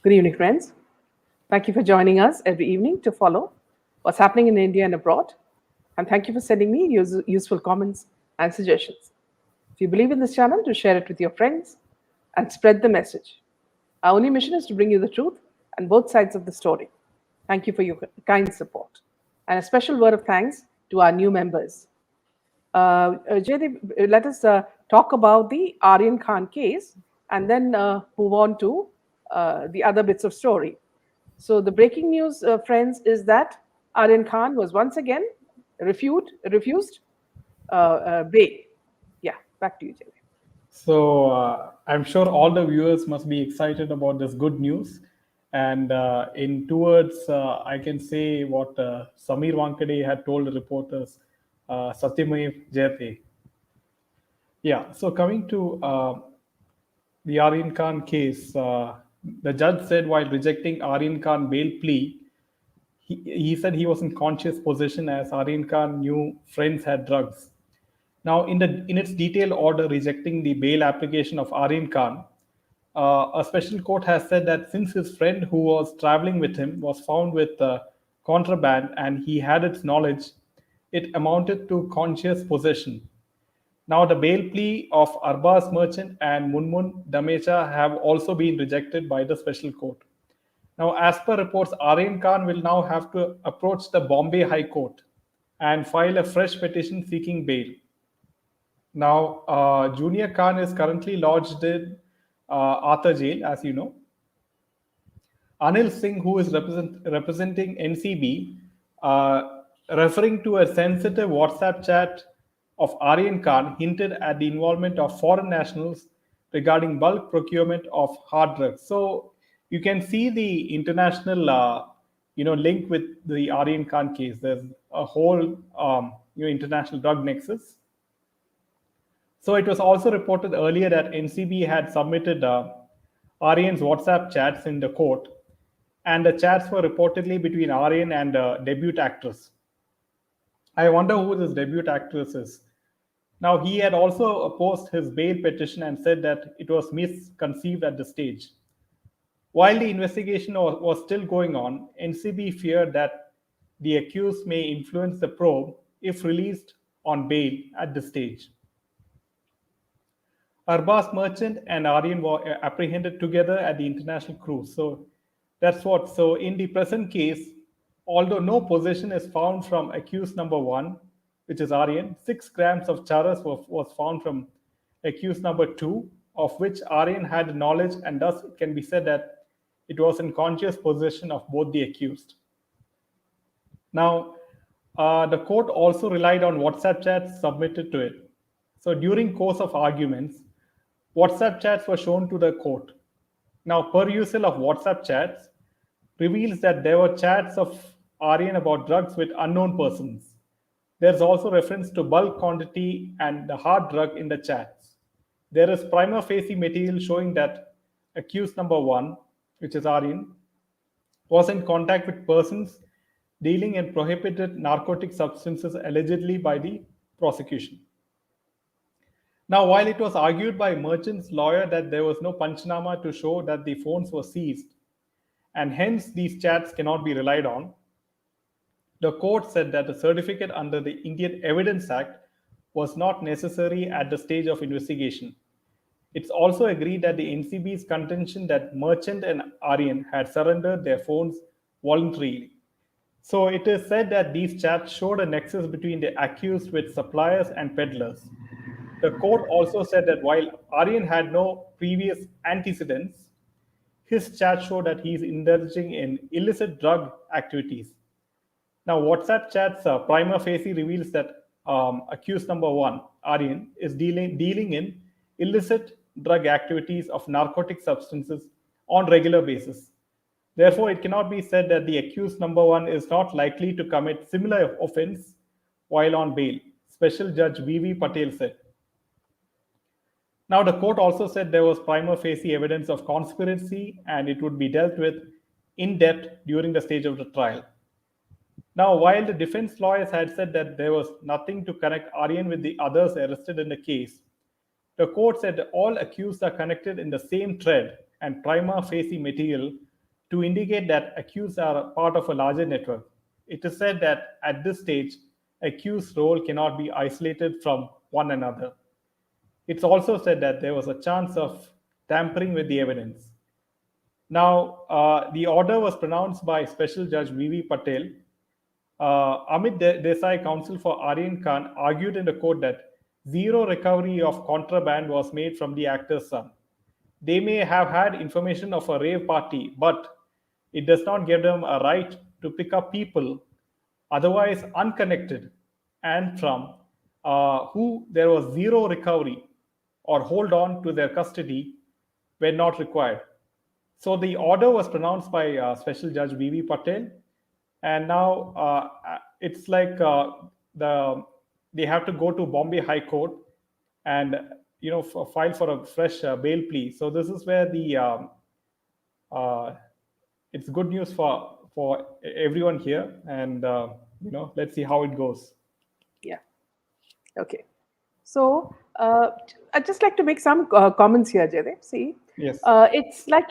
Good evening, friends. Thank you for joining us every evening to follow what's happening in India and abroad. And thank you for sending me useful comments and suggestions. If you believe in this channel, to share it with your friends and spread the message. Our only mission is to bring you the truth and both sides of the story. Thank you for your kind support. And a special word of thanks to our new members. Jaydeep, let us talk about the Aryan Khan case and then move on to the other bits of story. So, the breaking news, friends, is that Aryan Khan was once again refused bail. Yeah, back to you, Jaydeep. I'm sure all the viewers must be excited about this good news. And in two words, I can say what Samir Wankade had told the reporters, Satyamev Jayate. Yeah, so coming to the Aryan Khan case, the judge said while rejecting Aryan Khan bail plea, he said he was in conscious possession as Aryan Khan knew friends had drugs. Now, in its detailed order rejecting the bail application of Aryan Khan, a special court has said that since his friend who was traveling with him was found with contraband and he had its knowledge, it amounted to conscious possession. Now, the bail plea of Arbaz Merchant and Munmun Damecha have also been rejected by the special court. Now, as per reports, Aryan Khan will now have to approach the Bombay High Court and file a fresh petition seeking bail. Now, Junior Khan is currently lodged in Arthur Jail, as you know. Anil Singh, who is representing NCB, referring to a sensitive WhatsApp chat of Aryan Khan, hinted at the involvement of foreign nationals regarding bulk procurement of hard drugs. So you can see the international, link with the Aryan Khan case. There's a whole, international drug nexus. So it was also reported earlier that NCB had submitted Aryan's WhatsApp chats in the court, and the chats were reportedly between Aryan and a debut actress. I wonder who this debut actress is. Now, he had also opposed his bail petition and said that it was misconceived at the stage. While the investigation was still going on, NCB feared that the accused may influence the probe if released on bail at this stage. Arbaz Merchant and Aryan were apprehended together at the international cruise. So that's what. So in the present case, although no possession is found from accused number one, which is Aryan, 6 grams of charas was found from accused number two, of which Aryan had knowledge, and thus it can be said that it was in conscious possession of both the accused. Now, the court also relied on WhatsApp chats submitted to it. So during course of arguments, WhatsApp chats were shown to the court. Now, perusal of WhatsApp chats reveals that there were chats of Aryan about drugs with unknown persons. There's also reference to bulk quantity and the hard drug in the chats. There is prima facie material showing that accused number one, which is Aryan, was in contact with persons dealing in prohibited narcotic substances allegedly by the prosecution. Now, while it was argued by Merchant's lawyer that there was no Panchnama to show that the phones were seized, and hence these chats cannot be relied on, the court said that a certificate under the Indian Evidence Act was not necessary at the stage of investigation. It's also agreed that the NCB's contention that Merchant and Aryan had surrendered their phones voluntarily. So it is said that these chats showed a nexus between the accused with suppliers and peddlers. The court also said that while Aryan had no previous antecedents, his chat showed that he is indulging in illicit drug activities. Now, WhatsApp chats prima facie reveals that accused number one, Aryan, is dealing in illicit drug activities of narcotic substances on regular basis. Therefore, it cannot be said that the accused number one is not likely to commit similar offense while on bail, Special Judge V.V. Patel said. Now, the court also said there was prima facie evidence of conspiracy and it would be dealt with in depth during the stage of the trial. Now, while the defense lawyers had said that there was nothing to connect Aryan with the others arrested in the case, the court said all accused are connected in the same thread and prima facie material to indicate that accused are part of a larger network. It is said that at this stage, accused role cannot be isolated from one another. It's also said that there was a chance of tampering with the evidence. Now, the order was pronounced by Special Judge V.V. Patel. Amit Desai, counsel for Aryan Khan, argued in the court that zero recovery of contraband was made from the actor's son. They may have had information of a rave party, but it does not give them a right to pick up people otherwise unconnected and from who there was zero recovery or hold on to their custody when not required. So the order was pronounced by Special Judge V.V. Patel, and now it's like they have to go to Bombay High Court and file for a fresh bail plea. So this is where the it's good news for everyone here, and let's see how it goes. Yeah. Okay. So I'd just like to make some comments here, Jaydev. See, Yes. it's like,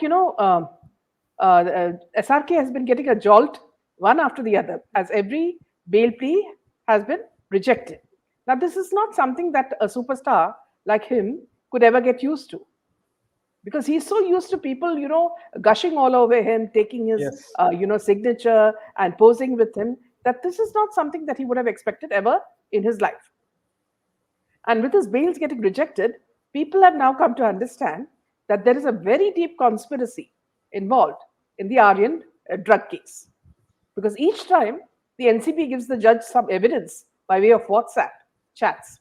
SRK has been getting a jolt one after the other as every bail plea has been rejected. Now, this is not something that a superstar like him could ever get used to, because he's so used to people, gushing all over him, taking his, Yes. signature and posing with him, that this is not something that he would have expected ever in his life. And with his bails getting rejected, people have now come to understand that there is a very deep conspiracy involved in the Aryan drug case. Because each time the NCB gives the judge some evidence by way of WhatsApp chats,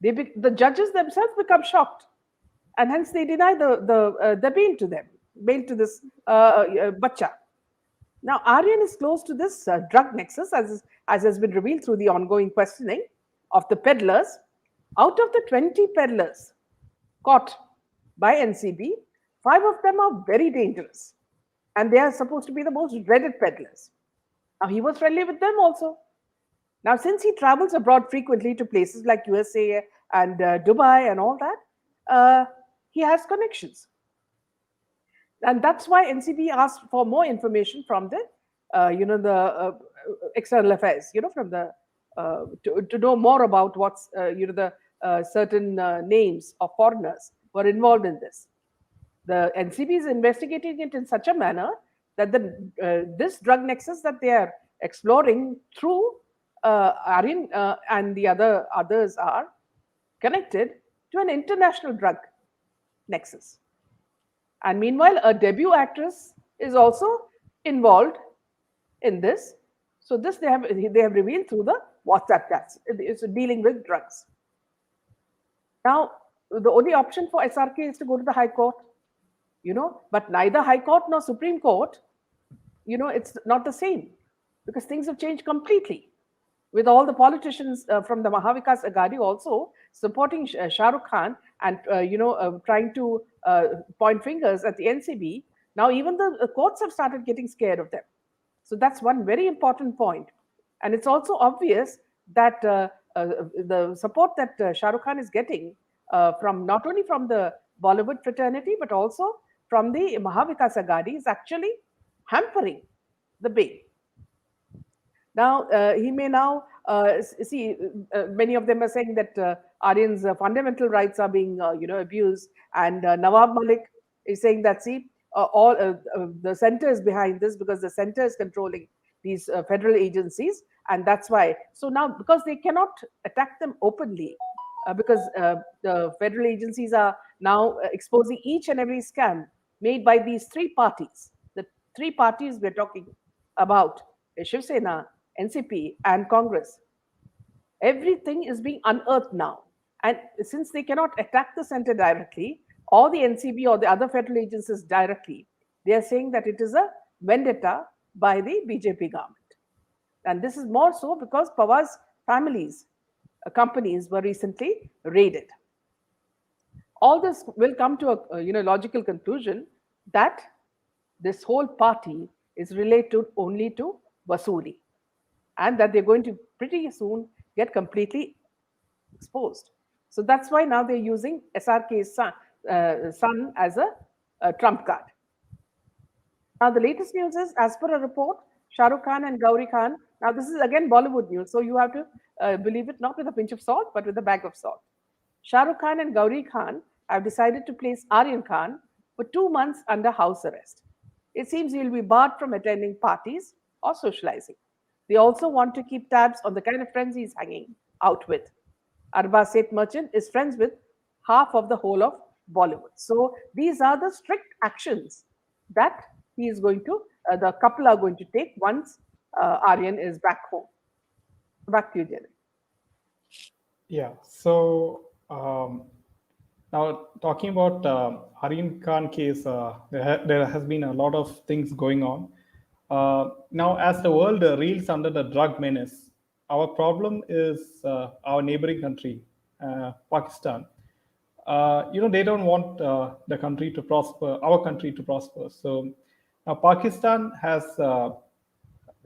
the judges themselves become shocked, and hence they deny the bail to this bacha. Now, Aryan is close to this drug nexus, as has been revealed through the ongoing questioning of the peddlers. Out of the 20 peddlers caught by NCB, 5 of them are very dangerous, and they are supposed to be the most dreaded peddlers. Now, he was friendly with them also. Now, since he travels abroad frequently to places like USA and Dubai and all that, he has connections. And that's why NCB asked for more information from the, external affairs, from the, to know more about what's, the certain names of foreigners were involved in this. The NCB is investigating it in such a manner that this drug nexus that they are exploring through Aryan and the others are connected to an international drug nexus. And meanwhile, a debut actress is also involved in this. So this they have revealed through the WhatsApp chats. It's dealing with drugs. Now, the only option for SRK is to go to the High Court, but neither High Court nor Supreme Court, it's not the same, because things have changed completely. With all the politicians from the Mahavikas Aghadi also supporting Shah Rukh Khan and trying to point fingers at the NCB, now even the courts have started getting scared of them. So that's one very important point. And it's also obvious that the support that Shah Rukh Khan is getting from not only from the Bollywood fraternity but also from the Mahavikas Aghadi is actually hampering the bail. Now, he may now see, many of them are saying that Aryan's fundamental rights are being, abused. And Nawab Malik is saying that, see, all the center is behind this because the center is controlling these federal agencies. And that's why. So now, because they cannot attack them openly, because the federal agencies are now exposing each and every scam made by these three parties. The three parties we're talking about, Shiv Sena, NCP, and Congress. Everything is being unearthed now. And since they cannot attack the center directly, or the NCB or the other federal agencies directly, they are saying that it is a vendetta by the BJP government. And this is more so because Pawar's family's companies were recently raided. All this will come to a logical conclusion that this whole party is related only to Vasuli, and that they're going to pretty soon get completely exposed. So that's why now they're using SRK's son as a trump card. Now, the latest news is, as per a report, Shah Rukh Khan and Gauri Khan. Now, this is again Bollywood news, so you have to believe it not with a pinch of salt, but with a bag of salt. Shah Rukh Khan and Gauri Khan have decided to place Aryan Khan for 2 months under house arrest. It seems he will be barred from attending parties or socializing. They also want to keep tabs on the kind of friends he's hanging out with. Arba Seth Merchant is friends with half of the whole of Bollywood. So these are the strict actions that he is going to, the couple are going to take once Aryan is back home. Back to you, Jerry. Yeah. So now talking about Aryan Khan case, there has been a lot of things going on. Now, as the world reels under the drug menace, our problem is our neighboring country, Pakistan. They don't want the country to prosper, our country to prosper. So now Pakistan has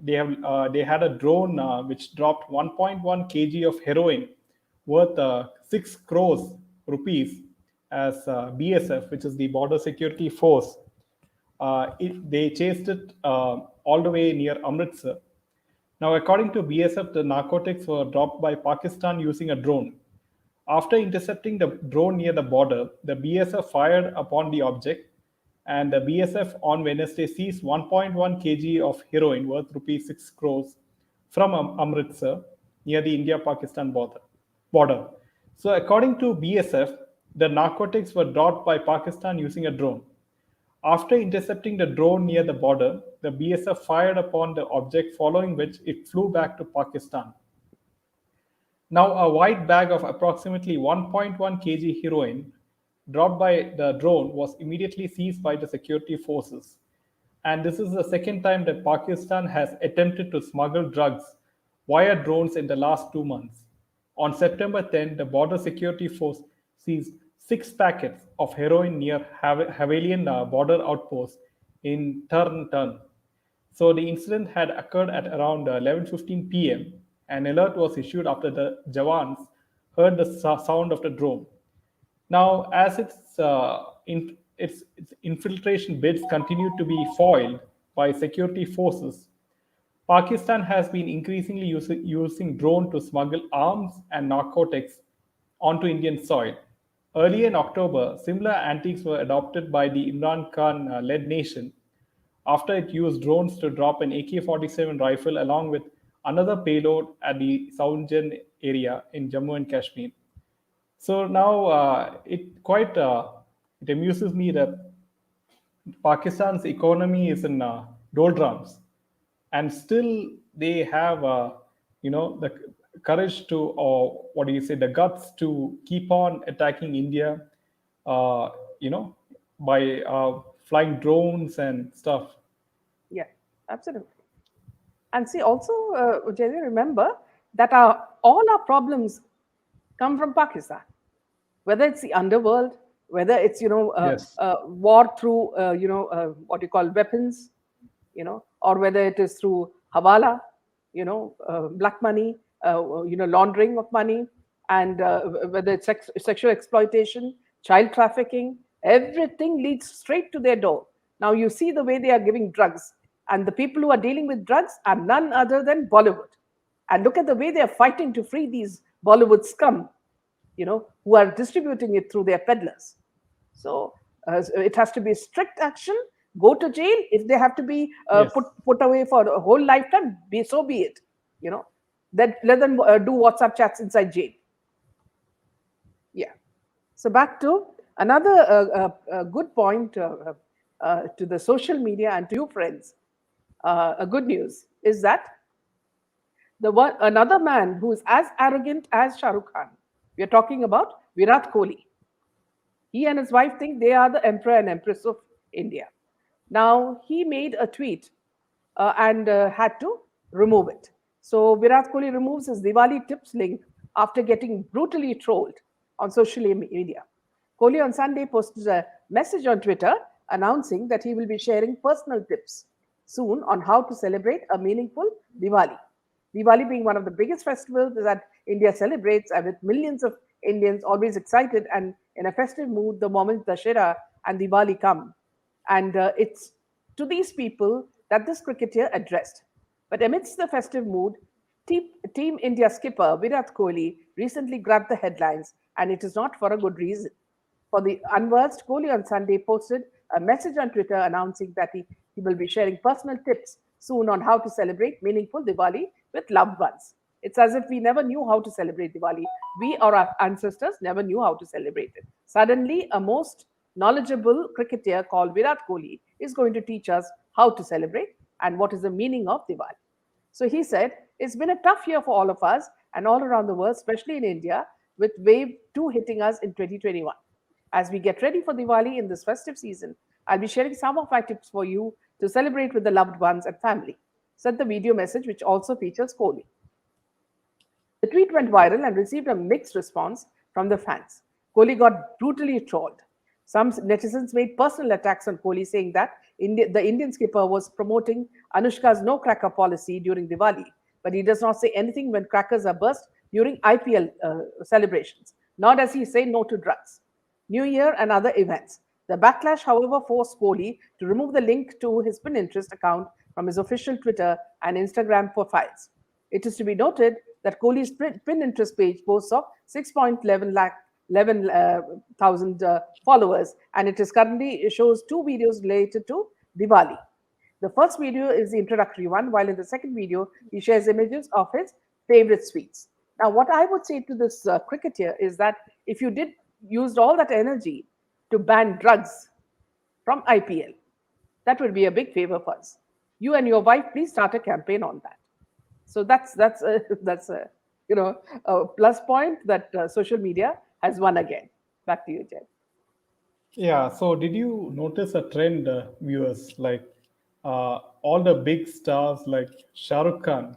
they had a drone which dropped 1.1 kg of heroin worth 6 crores rupees as BSF, which is the Border Security Force. They chased it all the way near Amritsar. Now, according to BSF, the narcotics were dropped by Pakistan using a drone. After intercepting the drone near the border, the BSF fired upon the object, and the BSF on Wednesday seized 1.1 kg of heroin worth rupees 6 crores from Amritsar near the India-Pakistan border. So, according to BSF, the narcotics were dropped by Pakistan using a drone. After intercepting the drone near the border, the BSF fired upon the object, following which it flew back to Pakistan. Now, a white bag of approximately 1.1 kg heroin dropped by the drone was immediately seized by the security forces. And this is the second time that Pakistan has attempted to smuggle drugs via drones in the last 2 months. On September 10, the Border Security Force seized 6 packets of heroin near Havelian border outpost in Turn. So the incident had occurred at around 11:15 p.m. An alert was issued after the Jawans heard the sound of the drone. Now, as its infiltration bids continue to be foiled by security forces, Pakistan has been increasingly using drone to smuggle arms and narcotics onto Indian soil. Early in October, similar antics were adopted by the Imran Khan led nation after it used drones to drop an AK-47 rifle along with another payload at the Saunjan area in Jammu and Kashmir. So now it amuses me that Pakistan's economy is in doldrums, and still they have the courage to, or what do you say, the guts to keep on attacking India, uh, you know, by flying drones and stuff. Yeah, absolutely. And see, also, Jerry, remember that all our problems come from Pakistan, whether it's the underworld, whether it's Yes. war through what you call weapons, or whether it is through hawala, black money, laundering of money, and whether it's sexual exploitation, child trafficking, everything leads straight to their door. Now you see the way they are giving drugs, and the people who are dealing with drugs are none other than Bollywood. And look at the way they are fighting to free these Bollywood scum, who are distributing it through their peddlers. So it has to be strict action. Go to jail if they have to be Yes. put away for a whole lifetime. So be it. That let them do WhatsApp chats inside jail. Yeah. So back to another good point to the social media and to you friends. A good news is that another man who is as arrogant as Shah Rukh Khan. We are talking about Virat Kohli. He and his wife think they are the emperor and empress of India. Now, he made a tweet and had to remove it. So, Virat Kohli removes his Diwali tips link after getting brutally trolled on social media. Kohli on Sunday posted a message on Twitter announcing that he will be sharing personal tips soon on how to celebrate a meaningful Diwali. Diwali being one of the biggest festivals that India celebrates, and with millions of Indians always excited and in a festive mood the moment Dashera and Diwali come. And it's to these people that this cricketer addressed. But amidst the festive mood, Team India skipper Virat Kohli recently grabbed the headlines, and it is not for a good reason. For the unversed, Kohli on Sunday posted a message on Twitter announcing that he will be sharing personal tips soon on how to celebrate meaningful Diwali with loved ones. It's as if we never knew how to celebrate Diwali. We or our ancestors never knew how to celebrate it. Suddenly, a most knowledgeable cricketer called Virat Kohli is going to teach us how to celebrate and what is the meaning of Diwali. So he said, it's been a tough year for all of us and all around the world, especially in India, with wave 2 hitting us in 2021. As we get ready for Diwali in this festive season, I'll be sharing some of my tips for you to celebrate with the loved ones and family, said the video message, which also features Kohli. The tweet went viral and received a mixed response from the fans. Kohli got brutally trolled. Some netizens made personal attacks on Kohli, saying that the Indian skipper was promoting Anushka's no cracker policy during Diwali, but he does not say anything when crackers are burst during IPL celebrations, nor does he say no to drugs, New Year, and other events. The backlash, however, forced Kohli to remove the link to his Pinterest account from his official Twitter and Instagram profiles. It is to be noted that Kohli's Pinterest page boasts of 6.11 lakh 11,000 followers, and it shows two videos related to Diwali. The first video is the introductory one, while in the second video, he shares images of his favorite sweets. Now, what I would say to this cricketer is that if you did used all that energy to ban drugs from IPL, that would be a big favor for us. You and your wife, please start a campaign on that. So that's a a plus point that social media has won again. Back to you, Jed. Yeah, so did you notice a trend, viewers? Like all the big stars like Shah Rukh Khan,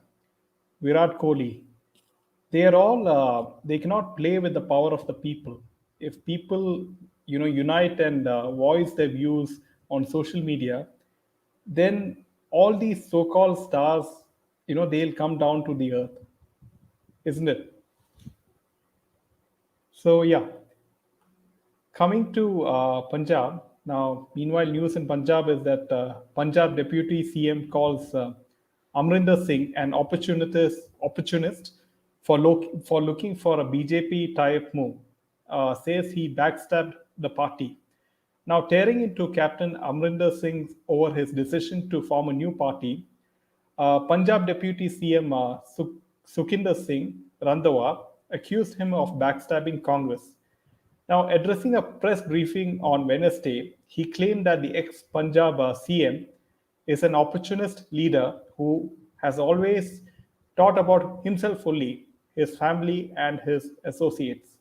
Virat Kohli, they are all they cannot play with the power of the people. If people unite and voice their views on social media, then all these so-called stars, they'll come down to the earth, isn't it? So yeah, coming to Punjab now. Meanwhile, news in Punjab is that Punjab Deputy CM calls Amrinder Singh an opportunist for looking for a BJP type move. Says he backstabbed the party. Now, tearing into Captain Amrinder Singh over his decision to form a new party, Punjab Deputy CM Sukhinder Singh Randhawa accused him of backstabbing Congress. Now, addressing a press briefing on Wednesday, he claimed that the ex Punjab CM is an opportunist leader who has always thought about himself only, his family, and his associates.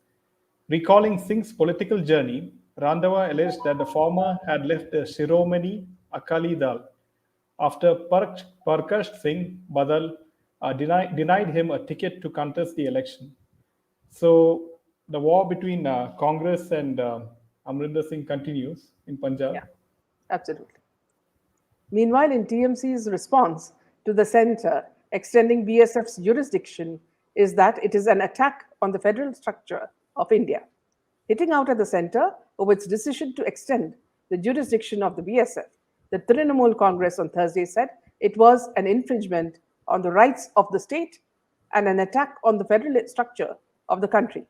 Recalling Singh's political journey, Randhawa alleged that the former had left the Shiromani Akali Dal after Parkash Singh Badal denied him a ticket to contest the election. So the war between Congress and Amrinder Singh continues in Punjab. Yeah, absolutely. Meanwhile, in TMC's response to the center extending BSF's jurisdiction is that it is an attack on the federal structure of India, hitting out at the center over its decision to extend the jurisdiction of the BSF. The Trinamool Congress on Thursday said it was an infringement on the rights of the state and an attack on the federal structure of the country.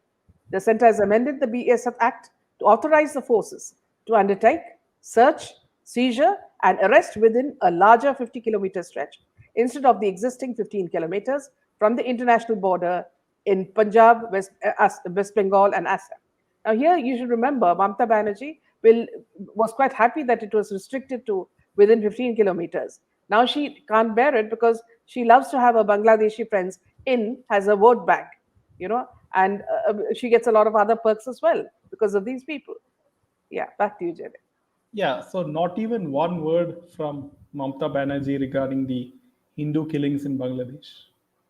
The center has amended the BSF Act to authorize the forces to undertake search, seizure, and arrest within a larger 50-kilometer stretch instead of the existing 15 kilometers from the international border in Punjab, West Bengal, and Assam. Now, here you should remember Mamata Banerjee was quite happy that it was restricted to within 15 kilometers. Now she can't bear it because she loves to have her Bangladeshi friends in as a vote bank, and she gets a lot of other perks as well because of these people. Yeah, back to you, Jay. Yeah, so not even one word from Mamata Banerjee regarding the Hindu killings in Bangladesh.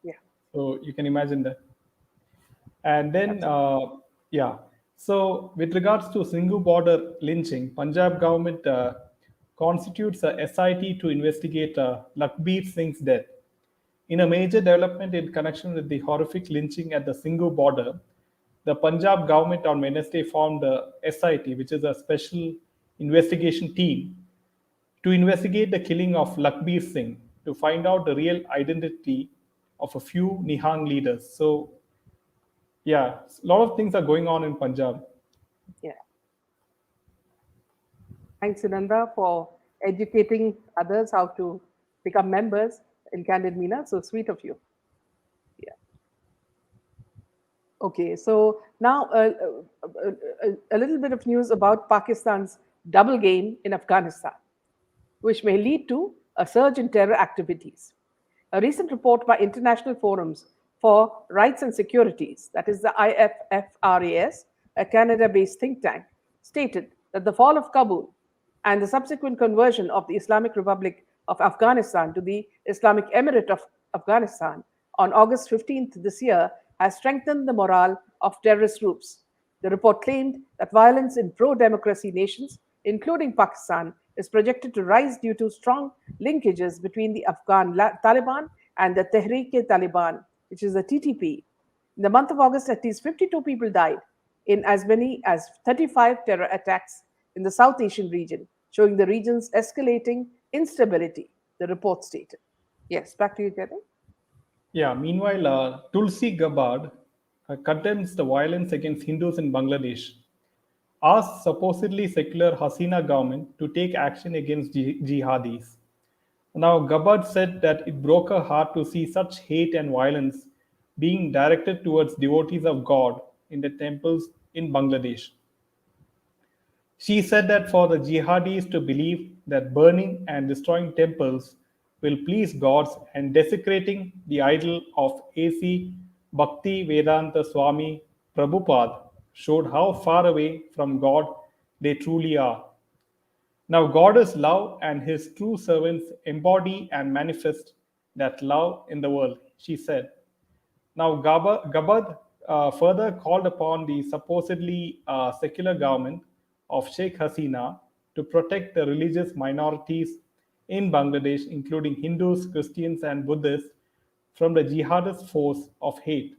Yeah, So you can imagine that. And then, yeah. So with regards to Singhu border lynching, Punjab government constitutes a SIT to investigate Lakbir Singh's death. In a major development in connection with the horrific lynching at the Singhu border, the Punjab government on Wednesday formed a SIT, which is a special investigation team, to investigate the killing of Lakbir Singh to find out the real identity of a few Nihang leaders. So, yeah, a lot of things are going on in Punjab. Yeah. Thanks, Sunanda, for educating others how to become members in Candid Meena. So sweet of you. Yeah. Okay, so now a little bit of news about Pakistan's double game in Afghanistan, which may lead to a surge in terror activities. A recent report by International Forums for Rights and Securities, that is the IFFRAS, a Canada based think tank, stated that the fall of Kabul and the subsequent conversion of the Islamic Republic of Afghanistan to the Islamic Emirate of Afghanistan on August 15th this year has strengthened the morale of terrorist groups. The report claimed that violence in pro democracy nations, including Pakistan, is projected to rise due to strong linkages between the Afghan Taliban and the Tehreek-e-Taliban, which is the TTP. In the month of August, at least 52 people died in as many as 35 terror attacks in the South Asian region, showing the region's escalating instability, the report stated. Yes, back to you, Jyoti. Yeah, meanwhile, Tulsi Gabbard condemns the violence against Hindus in Bangladesh, asked supposedly secular Hasina government to take action against jihadis. Now, Gabbard said that it broke her heart to see such hate and violence being directed towards devotees of God in the temples in Bangladesh. She said that for the jihadis to believe that burning and destroying temples will please gods and desecrating the idol of A.C. Bhakti Vedanta Swami Prabhupada showed how far away from God they truly are. Now, God is love, and his true servants embody and manifest that love in the world, she said. Now, Gabad further called upon the supposedly secular government of Sheikh Hasina to protect the religious minorities in Bangladesh, including Hindus, Christians, and Buddhists, from the jihadist force of hate.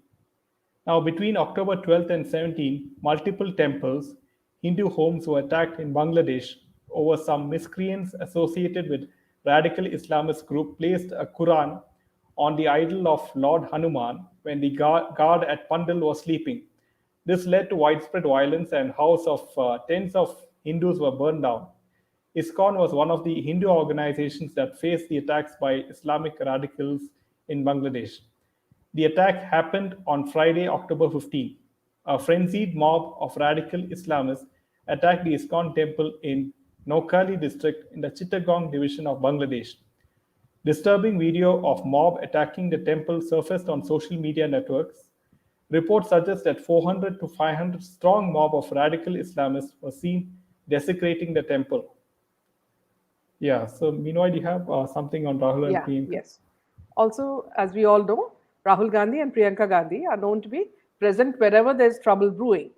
Now, between October 12th and 17th, multiple temples, Hindu homes were attacked in Bangladesh over some miscreants associated with radical Islamist group placed a Quran on the idol of Lord Hanuman when the guard at Pandal was sleeping. This led to widespread violence and house of tens of Hindus were burned down. ISKCON was one of the Hindu organizations that faced the attacks by Islamic radicals in Bangladesh. The attack happened on Friday, October 15. A frenzied mob of radical Islamists attacked the ISKCON temple in Noakhali district in the Chittagong division of Bangladesh. Disturbing video of mob attacking the temple surfaced on social media networks. Reports suggest that 400 to 500 strong mob of radical Islamists were seen desecrating the temple. Yeah, so meanwhile, you have something on Rahul and Yeah, Priyanka. yes. Also, as we all know, Rahul Gandhi and Priyanka Gandhi are known to be present wherever there's trouble brewing.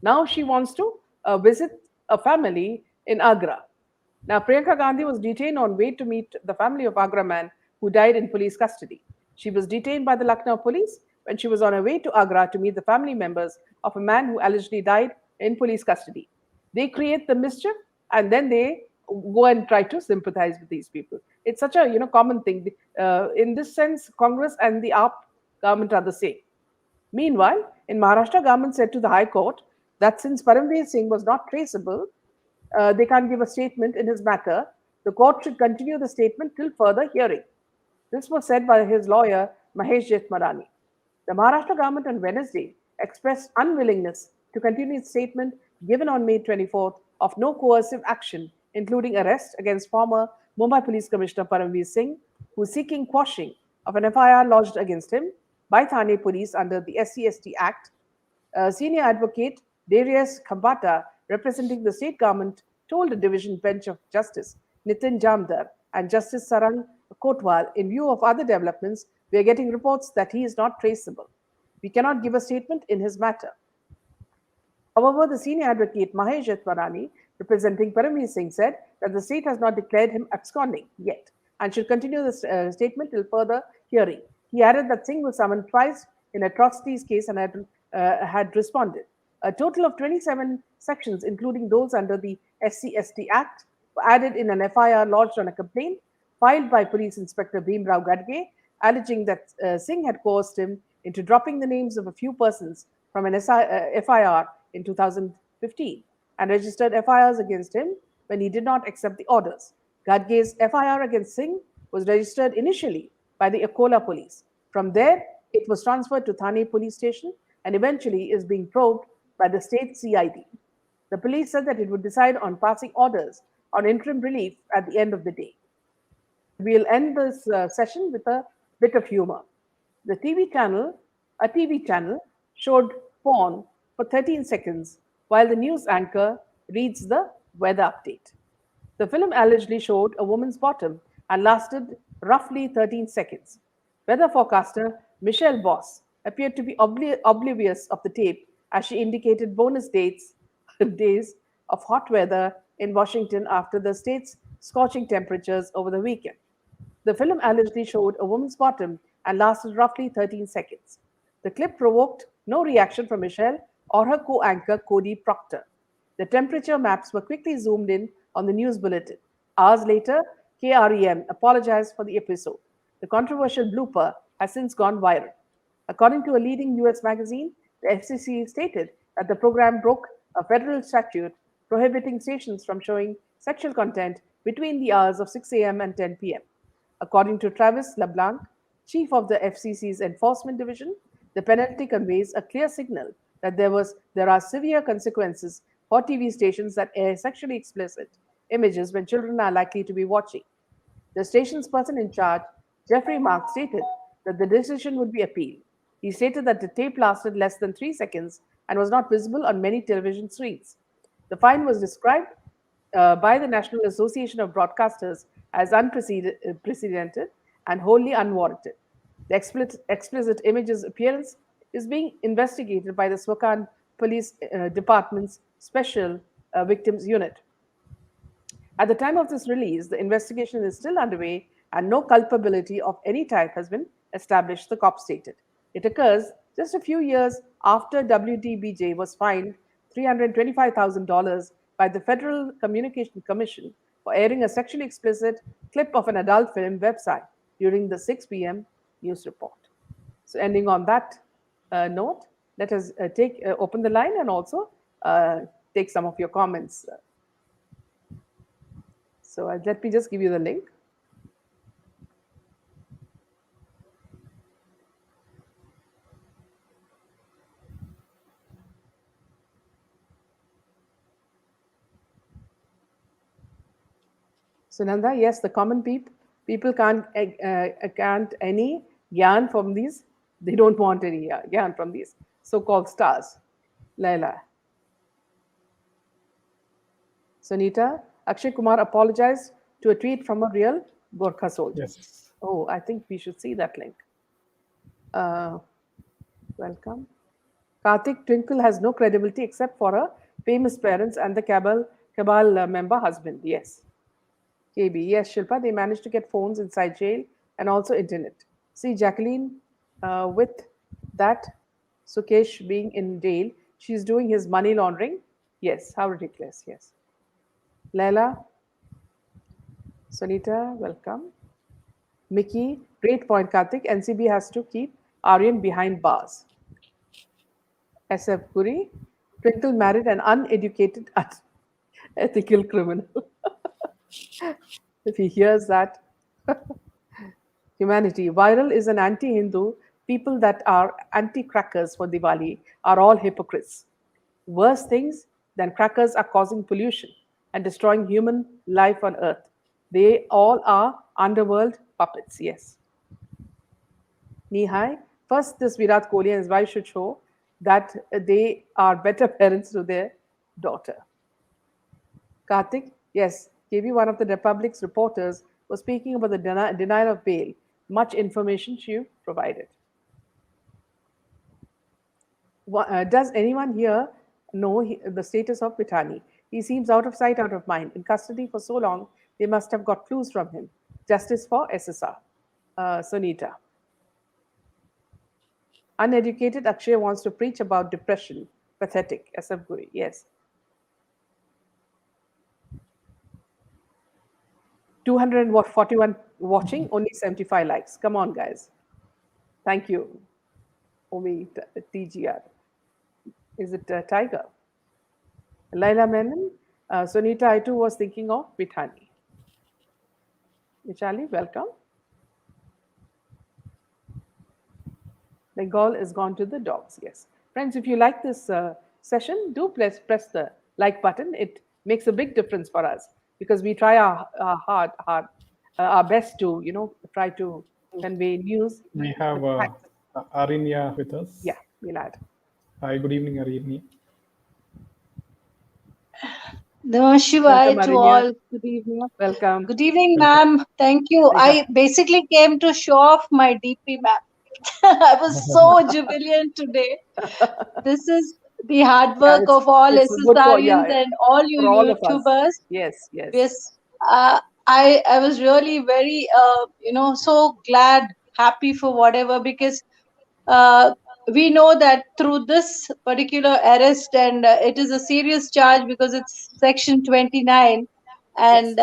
Now she wants to visit a family in Agra. Now, Priyanka Gandhi was detained on way to meet the family of Agra man who died in police custody. She was detained by the Lucknow police when she was on her way to Agra to meet the family members of a man who allegedly died in police custody. They create the mischief and then they go and try to sympathize with these people. It's such a common thing. In this sense, Congress and the AAP government are the same. Meanwhile, in Maharashtra, government said to the High Court that since Param Bir Singh was not traceable, they can't give a statement in his matter. The court should continue the statement till further hearing. This was said by his lawyer, Mahesh Jethmarani. The Maharashtra government on Wednesday expressed unwillingness to continue its statement given on May 24th of no coercive action, including arrest against former Mumbai Police Commissioner Param Bir Singh, who is seeking quashing of an FIR lodged against him by Thane Police under the SC/ST Act. Senior advocate Darius Khambata, representing the state government, told the division bench of Justice Nitin Jamdar and Justice Sarang Kotwal, in view of other developments, we are getting reports that he is not traceable. We cannot give a statement in his matter. However, the senior advocate Mahesh Jethmarani, representing Paramveer Singh, said that the state has not declared him absconding yet and should continue the statement till further hearing. He added that Singh was summoned twice in atrocities case and had responded. A total of 27 sections, including those under the SC/ST Act, added in an FIR lodged on a complaint filed by Police Inspector Bhimrao Gadge, alleging that Singh had coerced him into dropping the names of a few persons from an FIR in 2015 and registered FIRs against him when he did not accept the orders. Gadge's FIR against Singh was registered initially by the Akola police. From there, it was transferred to Thane police station and eventually is being probed by the state CID. The police said that it would decide on passing orders on interim relief at the end of the day. We'll end this session with a bit of humor. The a TV channel, showed porn for 13 seconds while the news anchor reads the weather update. The film allegedly showed a woman's bottom and lasted roughly 13 seconds. Weather forecaster Michelle Voss appeared to be oblivious of the tape as she indicated bonus days of hot weather in Washington after the state's scorching temperatures over the weekend. The film allegedly showed a woman's bottom and lasted roughly 13 seconds. The clip provoked no reaction from Michelle or her co anchor Cody Proctor. The temperature maps were quickly zoomed in on the news bulletin. Hours later, KREM apologized for the episode. The controversial blooper has since gone viral. According to a leading US magazine, the FCC stated that the program broke a federal statute prohibiting stations from showing sexual content between the hours of 6 a.m. and 10 p.m. According to Travis LeBlanc, chief of the FCC's enforcement division, the penalty conveys a clear signal that there are severe consequences for TV stations that air sexually explicit images when children are likely to be watching. The station's person in charge, Jeffrey Mark, stated that the decision would be appealed. He stated that the tape lasted less than 3 seconds and was not visible on many television screens. The fine was described by the National Association of Broadcasters as unprecedented and wholly unwarranted. The explicit image's appearance is being investigated by the Swakan Police Department's Special Victims Unit. At the time of this release, the investigation is still underway and no culpability of any type has been established, the cop stated. It occurs just a few years after WDBJ was fined $325,000 by the Federal Communication Commission for airing a sexually explicit clip of an adult film website during the 6 p.m. news report. So, ending on that note, let us open the line and also take some of your comments. So, let me just give you the link. So Nanda, yes, the common people can't any gyan from these. They don't want any gyan from these so-called stars. Laila. Sunita, Akshay Kumar apologized to a tweet from a real Gorkha soldier. Yes. Oh, I think we should see that link. Welcome. Karthik, Twinkle has no credibility except for her famous parents and the cabal member husband. Yes. KB, yes, Shilpa, they managed to get phones inside jail and also internet. See, Jacqueline, with that, Sukesh being in jail, she's doing his money laundering. Yes, how ridiculous, yes. Laila, Sunita, welcome. Mickey, great point, Karthik. NCB has to keep Aryan behind bars. SF Puri, Twinkle married an uneducated, ethical criminal. If he hears that, humanity. Viral is an anti Hindu. People that are anti crackers for Diwali are all hypocrites. Worse things than crackers are causing pollution and destroying human life on earth. They all are underworld puppets, yes. Nihai, first, this Virat Kohli and his wife should show that they are better parents to their daughter. Karthik, yes, KB, one of the Republic's reporters, was speaking about the denial of bail. Much information she provided. Does anyone here know the status of Pitani? He seems out of sight, out of mind. In custody for so long, they must have got clues from him. Justice for SSR. Sunita. Uneducated Akshay wants to preach about depression. Pathetic. SF Guri. Yes. 241 watching, only 75 likes. Come on, guys. Thank you. Omi TGR. Is it Tiger? Laila Menon. Sunita, I too was thinking of Mithani. Michali, welcome. Bengal is gone to the dogs. Yes. Friends, if you like this session, do press the like button. It makes a big difference for us because we try our best to, try to convey news We have with facts. Arinya with Yeah, us. we'll add. Hi, good evening, Arinya. Namah Welcome, Shivaya to Arinya. all. Good evening. Welcome. Good evening, Welcome. ma'am. Thank you. There you go. I basically came to show off my DP, ma'am. I was so jubilant today. This is the hard Yeah, work of all it's good for, SSRians and all you for all of us. YouTubers. Yes, yes. Yes, I was really very so glad, happy for whatever, because uh, we know that through this particular arrest, and it is a serious charge because it's section 29, Yes. and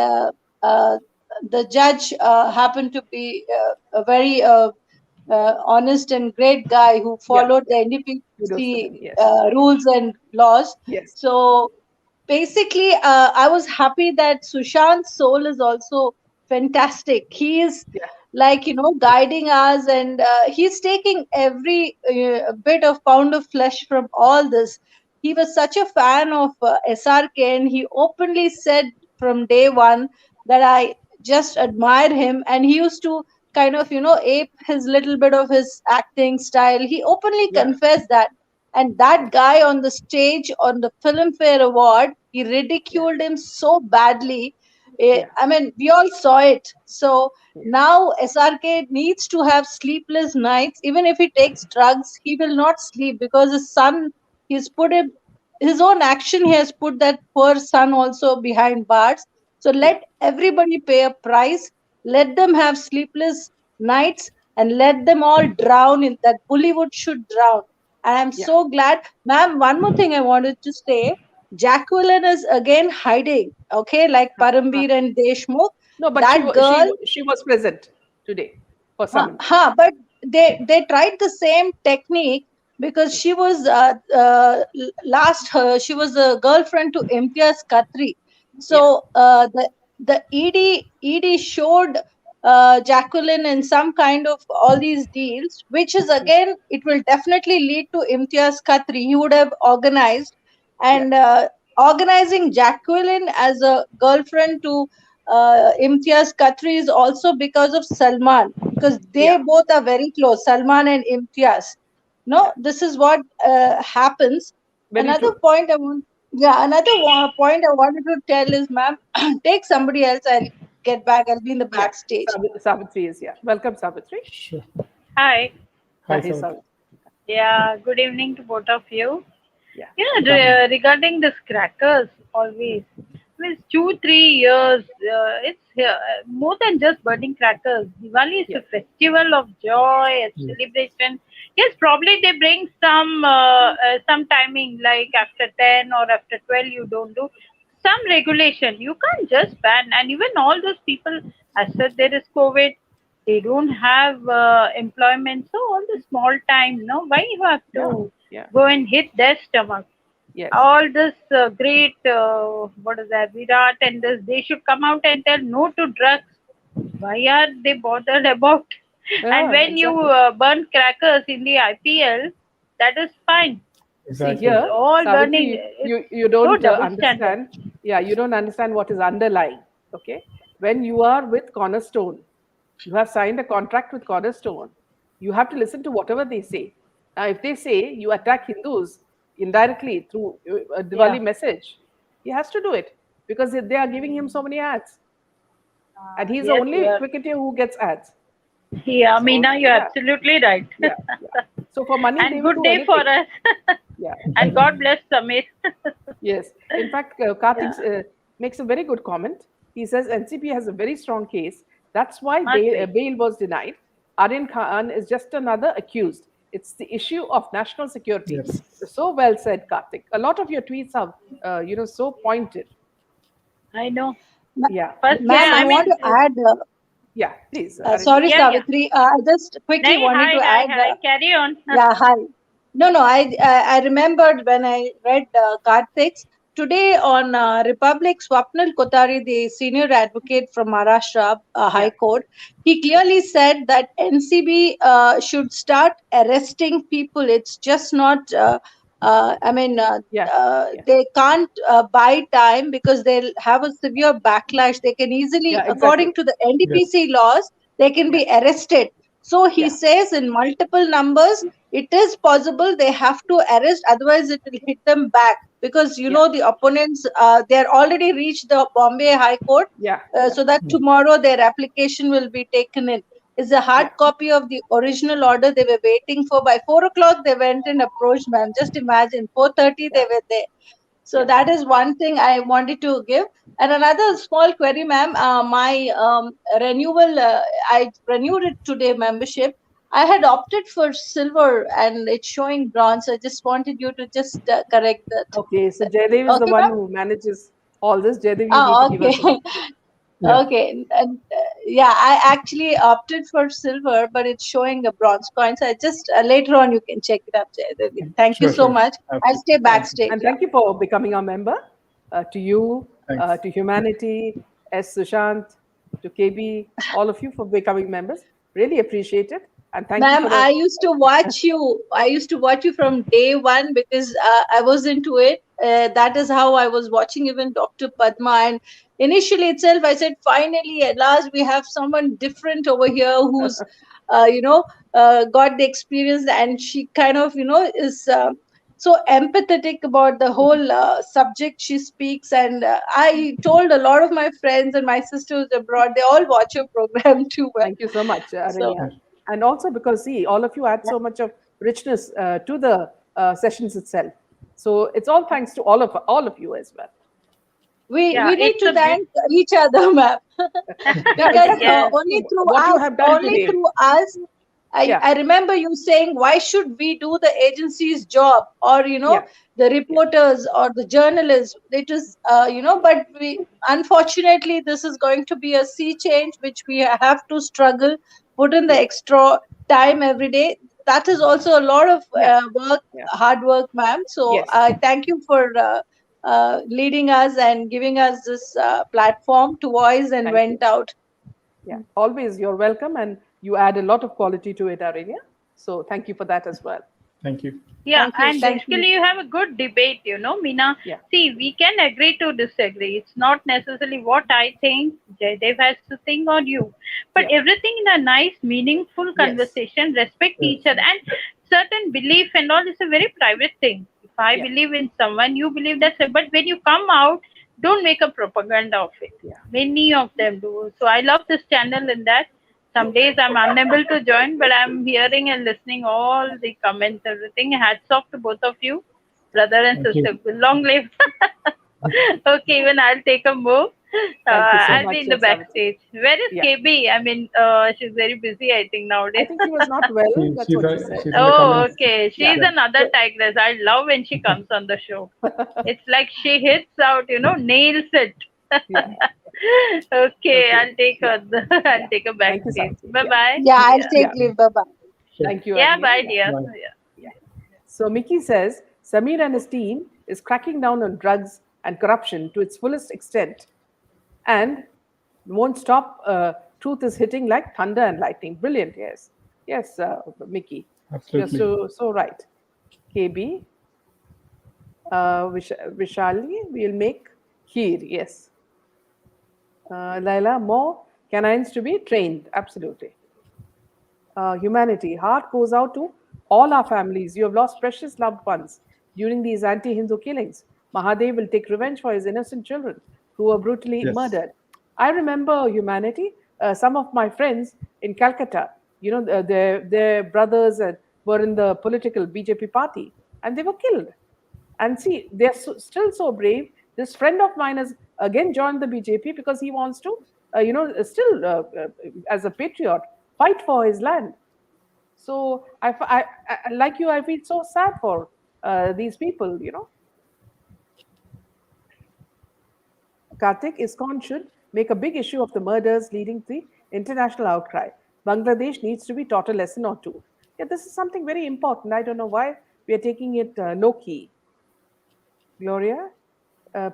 the judge happened to be a very honest and great guy who Yeah, followed yeah. the Kudos to NDPC him. Yes. rules and laws. Yes. So basically, I was happy that Sushant's soul is also fantastic. He is Yeah. like, guiding us, and he's taking every bit of pound of flesh from all this. He was such a fan of SRK, and he openly said from day one that I just admire him, and he used to kind of, ape his little bit of his acting style. He openly Yeah. confessed that. And Yeah. that guy on the stage on the Filmfare Award, he Yeah. ridiculed him so badly. Yeah. I mean, we all saw it. So Yeah. now SRK needs to have sleepless nights. Even if he takes drugs, he will not sleep because his son, he's put him, his own action, he has put that poor son also behind bars. So Yeah. let everybody pay a price. Let them have sleepless nights, and let them all drown in that. Bollywood should drown. And I'm Yeah. so glad, ma'am. One more thing I wanted to say, Jacqueline is again hiding, okay, like Uh, Parambir and Deshmukh. no, but That girl, she was present today for summons. but they tried the same technique because she was she was a girlfriend to Imtiaz Khatri. Yeah. So the ED showed Jacqueline in some kind of all these deals, which is again, it will definitely lead to Imtiaz Khatri. He would have organized, Yeah. and organizing Jacqueline as a girlfriend to Imtiaz Khatri is also because of Salman, because Yeah. they both are very close, Salman and Imtiaz. Yeah. No, this is what happens. Very Another true. point I want, yeah, point I wanted to tell is, ma'am, take somebody else. I'll get back. I'll be in the Yeah. backstage. Savitri is here. Welcome, Savitri. Sure. Hi. Hi, Hey, Savitri. Savitri. Yeah, good evening to both of you. Yeah. Yeah, Good afternoon. regarding this crackers, always. Means 2, 3 years, it's more than just burning crackers. Diwali is Yeah. a festival of joy, a Yeah. celebration. Yes, probably they bring some timing like after 10 or after 12 you don't do some regulation. You can't just ban. And even all those people, as said, there is COVID, they don't have employment. So all the small time, no, why you have Yeah. to Yeah. go and hit their stomach? Yes. All this great what is that, Virat and this, they should come out and tell no to drugs. Why are they bothered about? And Yeah. when you Exactly. burn crackers in the IPL, that is fine. See Exactly. It's here, all burning. Savitri, It's you so don't double standard. understand. Yeah, you don't understand what is underlying. Okay, when you are with Cornerstone, you have signed a contract with Cornerstone. You have to listen to whatever they say. Now, if they say you attack Hindus indirectly through a Yeah. Diwali message, he has to do it because they are giving him so many ads, and he's the Yes, only yeah. cricketer who gets ads. Yeah, So Meena, you're yeah, absolutely right. yeah, yeah. So for money, they And will good do day for anything. us. Yeah. And God bless Samir. Yes. In fact, Yeah, Karthik makes a very good comment. He says NCP has a very strong case. That's why must be. bail was denied. Aryan Khan is just another accused. It's the issue of national security. Yes. So well said, Karthik. A lot of your tweets are, so pointed. I know. Yeah, First, Ma'am, yeah, I I want mean, to add. yeah. Please, Aryan. Sorry, yeah, yeah. Savitri. I just quickly Nahi, wanted to hi, add. hi. Carry on. Yeah, hi. No, no. I remembered when I read Karthik's today on Republic. Swapnil Kothari, the senior advocate from Maharashtra Yeah, High Court, he clearly said that NCB should start arresting people. It's just not. I mean, yeah, yeah, they can't buy time because they'll have a severe backlash. They can easily, yeah. Exactly. according to the Yes. NDPC laws, they can Yeah, be arrested. So he yeah, says in multiple numbers, it is possible they have to arrest, otherwise it will hit them back because you yeah, know the opponents they're already reached the Bombay High Court, yeah, yeah, so that Mm. tomorrow their application will be taken in. Is a hard yeah, copy of the original order they were waiting for. By 4 o'clock they went and approached, ma'am. Just imagine, 4:30 yeah, they were there. So yeah. that is one thing I wanted to give. And another small query, ma'am. My renewal, I renewed it today membership. I had opted for silver and it's showing bronze. I just wanted you to just correct that. Okay, so Jaydev is the Okay, one ma'am? who manages all this. Jaydev, you need to Ah, give okay. us an. Yeah. Okay. And, yeah, I actually opted for silver, but it's showing a bronze coin. So I just later on you can check it up, Jaydevi. Thank you Sure, so sure. much. I'll Absolutely. stay Thank you. backstage. And Yeah. thank you for becoming a member. To you, Thanks. to Humanity, S. Sushant, to KB, all of you for becoming members. Really appreciate it. And thank you Ma'am, for the. I used to watch you. I used to watch you from day one because I was into it. That is how I was watching even Dr. Padma. And initially itself, I said, finally, at last, we have someone different over here who's, you know, got the experience. And she kind of, you know, is so empathetic about the whole subject she speaks. And I told a lot of my friends and my sisters abroad, they all watch your program too. Well. Thank you so much, So, Aranya. And also because, see, all of you add so much of richness to the sessions itself. So it's all thanks to all of you as well. we Yeah, need it's to a thank each other, ma'am. Yeah, Because exactly. yes. only through What you us, have done only today. through us, Yeah, I remember you saying, why should we do the agency's job, or you know, yeah, the yeah, reporters or the journalists? It is, you know, but we unfortunately this is going to be a sea change, which we have to struggle, put in the yeah, extra time every day. That is also a lot of yeah, work, yeah. hard work, ma'am. So Yes. thank you for leading us and giving us this platform to voice and Thank you. vent out. Yeah, always you're welcome, and you add a lot of quality to it, Aranya. So thank you for that as well. Thank you. Yeah, Thank you. and Thank you. basically you have a good debate, Meena. Yeah, See, we can agree to disagree. It's not necessarily what I think, Jaydev has to think, or you. But yeah, everything in a nice, meaningful yes, conversation, respect each Yes. other. And certain belief and all is a very private thing. If I yeah, believe in someone, you believe that's it. But when you come out, don't make a propaganda of it. yeah. Many of them do. So I love this channel in that. Some days I'm unable to join, but I'm hearing and listening all the comments, everything. Hats off to both of you, brother and Thank you. sister. Long live. Okay, even I'll take a move. Thank you so I'll be much, in the Savitri. backstage. Where is Yeah, KB? I mean, she's very busy, I think, I nowadays. think she was not well. She, That's she's what a, she said. she's in the Oh, comments. okay. Yeah. She's another tigress. I love when she comes on the show. It's like she hits out, nails it. Yeah. Okay, Okay. I'll take Yeah. her. I'll Yeah. take her Thank you, backstage. Savitri. Bye Yeah. bye. Yeah, I'll Yeah. take Yeah. leave. Bye bye. Sure. Thank you, Yeah, Aranya. bye, Yeah. dear. Bye. Yeah. Yeah. So Mickey says Samir and his team is cracking down on drugs and corruption to its fullest extent, and won't stop. Truth is hitting like thunder and lightning. Brilliant. Yes. Yes, Mickey. You're Absolutely. so right. KB, Vishali, we'll make kheer. Yes. Laila, more canines to be trained. Absolutely. Humanity. Heart goes out to all our families. You have lost precious loved ones during these anti Hindu killings. Mahadev will take revenge for his innocent children who were brutally Yes. murdered. I remember, Humanity, some of my friends in Calcutta, their brothers were in the political BJP party and they were killed. And see, they're still so brave. This friend of mine has again joined the BJP because he wants to, still, as a patriot, fight for his land. So, like you, I feel so sad for these people. Karthik, ISKCON should make a big issue of the murders leading to the international outcry. Bangladesh needs to be taught a lesson or two. Yeah, this is something very important. I don't know why we are taking it low key. Gloria,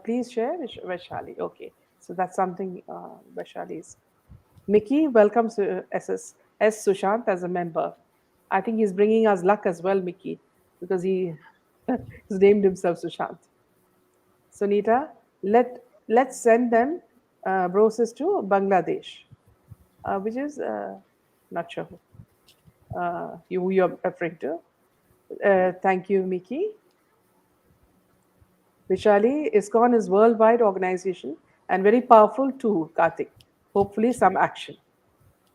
please share. Vaishali. Okay, so that's something Vaishali's. Mickey welcomes S. Sushant as a member. I think he's bringing us luck as well, Mickey, because he he's named himself Sushant. Sunita, let's send them broses to Bangladesh, which is not sure who you're referring to. Thank you, Mickey. Vishali, ISKCON is worldwide organization and very powerful too, Karthik. Hopefully some action.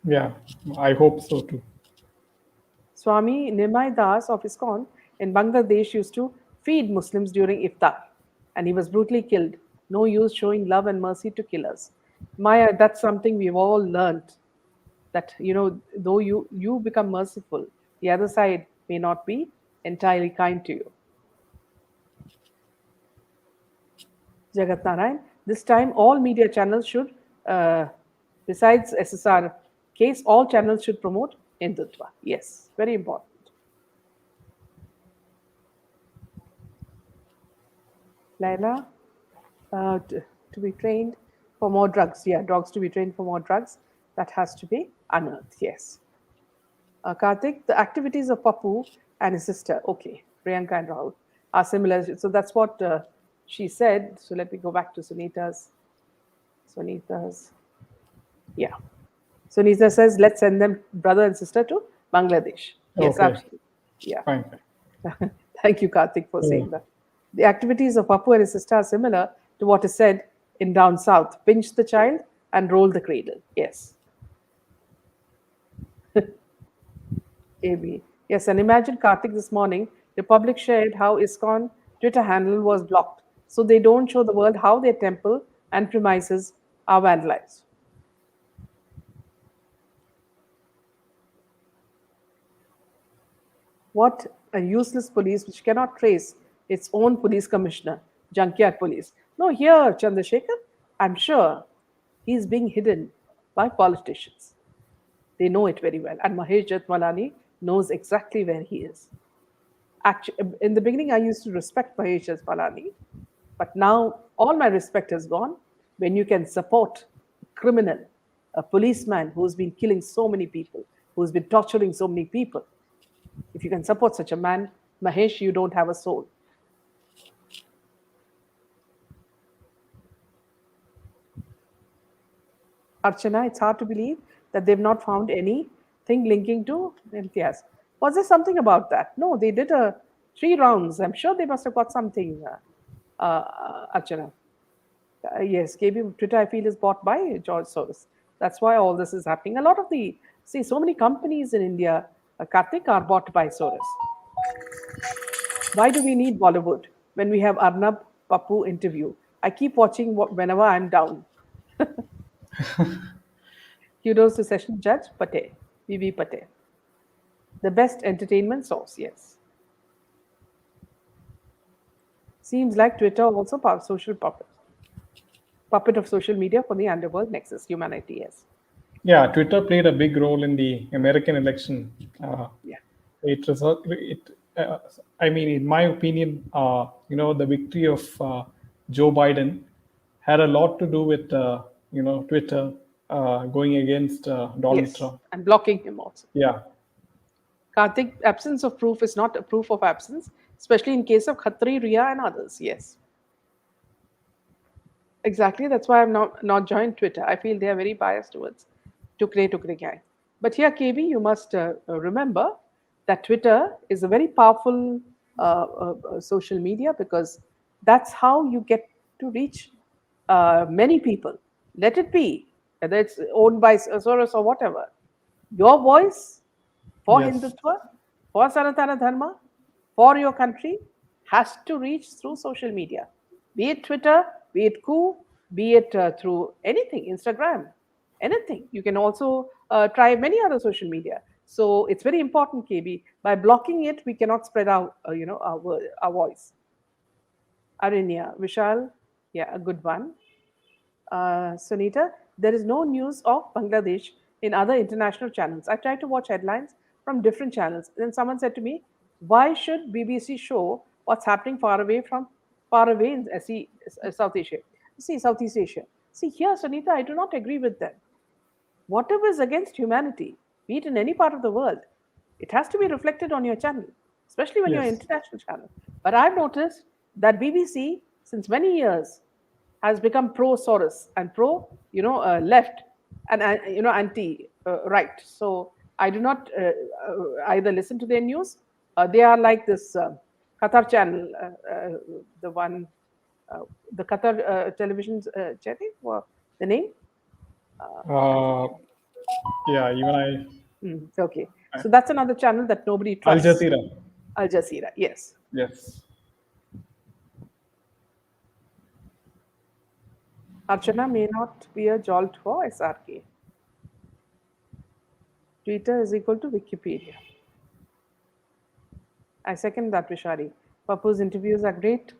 Yeah, I hope so too. Swami Nimai Das of ISKCON in Bangladesh used to feed Muslims during iftar, and he was brutally killed. No use showing love and mercy to killers. Maya, that's something we've all learned. That though you become merciful, the other side may not be entirely kind to you. Jagat Narayan, this time all media channels should, besides SSR case, all channels should promote Hindutva. Yes, very important. Laila, to be trained for more drugs. Yeah, dogs to be trained for more drugs. That has to be unearthed. Yes. Karthik, the activities of Papu and his sister, okay, Priyanka and Rahul, are similar. So that's what she said. So let me go back to Sunita's. Yeah. Sunita says, let's send them brother and sister to Bangladesh. Yes, Okay. absolutely. Yeah. Fine. Thank you, Karthik, for saying that. The activities of Papu and his sister are similar to what is said in Down South: pinch the child and roll the cradle. Yes. AB. Yes, and imagine Karthik this morning, the public shared how ISKCON Twitter handle was blocked, so they don't show the world how their temple and premises are vandalized. What a useless police which cannot trace its own police commissioner, junkyard police. No, here, Chandrasekhar, I'm sure he's being hidden by politicians. They know it very well. And Mahesh Jatmalani knows exactly where he is. Actually, in the beginning, I used to respect Mahesh Jatmalani, but now all my respect has gone when you can support a criminal, a policeman who's been killing so many people, who's been torturing so many people. If you can support such a man, Mahesh, you don't have a soul. Archana, it's hard to believe that they've not found anything linking to Imtiaz. Was there something about that? No, they did 3 rounds. I'm sure they must have got something, Archana. Yes, KB Twitter, I feel, is bought by George Soros. That's why all this is happening. A lot of so many companies in India, Karthik, are bought by Soros. Why do we need Bollywood when we have Arnab Papu interview? I keep watching whenever I'm down. Kudos to Session Judge Patel, VV Patel. The best entertainment source, yes. Seems like Twitter also social puppet of social media for the underworld nexus, humanity, yes. Yeah, Twitter played a big role in the American election. Yeah. I mean, in my opinion, the victory of Joe Biden had a lot to do with, Twitter going against Donald Yes, Trump. and blocking him also. Yeah. Karthik, absence of proof is not a proof of absence, especially in case of Khatri, Ria, and others. Yes. Exactly. That's why I'm not joined Twitter. I feel they are very biased towards Tukre gang. But here, KB, you must remember that Twitter is a very powerful social media because that's how you get to reach many people. Let it be, whether it's owned by Soros or whatever. Your voice for Yes. Hindutva, for Sanatana Dharma, for your country has to reach through social media, be it Twitter, be it Coup, be it through anything, Instagram, anything. You can also try many other social media. So it's very important, KB. By blocking it, we cannot spread our, our voice. Arinya, Vishal, yeah, a good one. Sunita, there is no news of Bangladesh in other international channels. I tried to watch headlines from different channels. Then someone said to me, why should BBC show what's happening far away in South Asia? See, Southeast Asia. See, here, Sunita, I do not agree with them. Whatever is against humanity, be it in any part of the world, it has to be reflected on your channel, especially when you're an Yes. international channel. But I've noticed that BBC, since many years, has become pro Soros and pro, left and anti right. So I do not either listen to their news. They are like this Qatar channel, the one, the Qatar television channel. The name? Uh, yeah, even It's okay. So that's another channel that nobody Al trusts. Jazeera. Al Jazeera, yes. Yes. Archana may not be a jolt for SRK. Twitter is equal to Wikipedia. I second that, Vishari. Papu's interviews are great.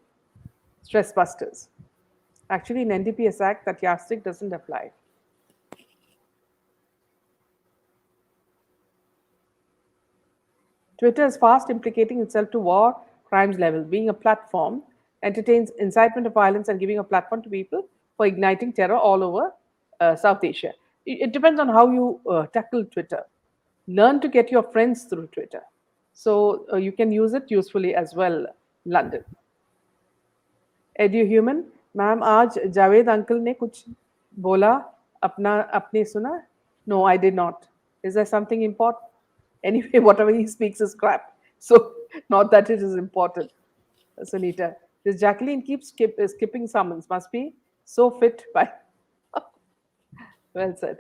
Stress busters. Actually, in NDPS Act, that yardstick doesn't apply. Twitter is fast implicating itself to war crimes level, being a platform, entertains incitement of violence and giving a platform to people for igniting terror all over South Asia. It depends on how you tackle Twitter. Learn to get your friends through Twitter. So you can use it usefully as well, London. EduHuman, ma'am आज Javed uncle ने कुछ बोला अपना अपने सुना? No, I did not. Is there something important? Anyway, whatever he speaks is crap. So not that it is important. Sunita, this Jacqueline keeps skipping summons. Must be so fit by. Well said.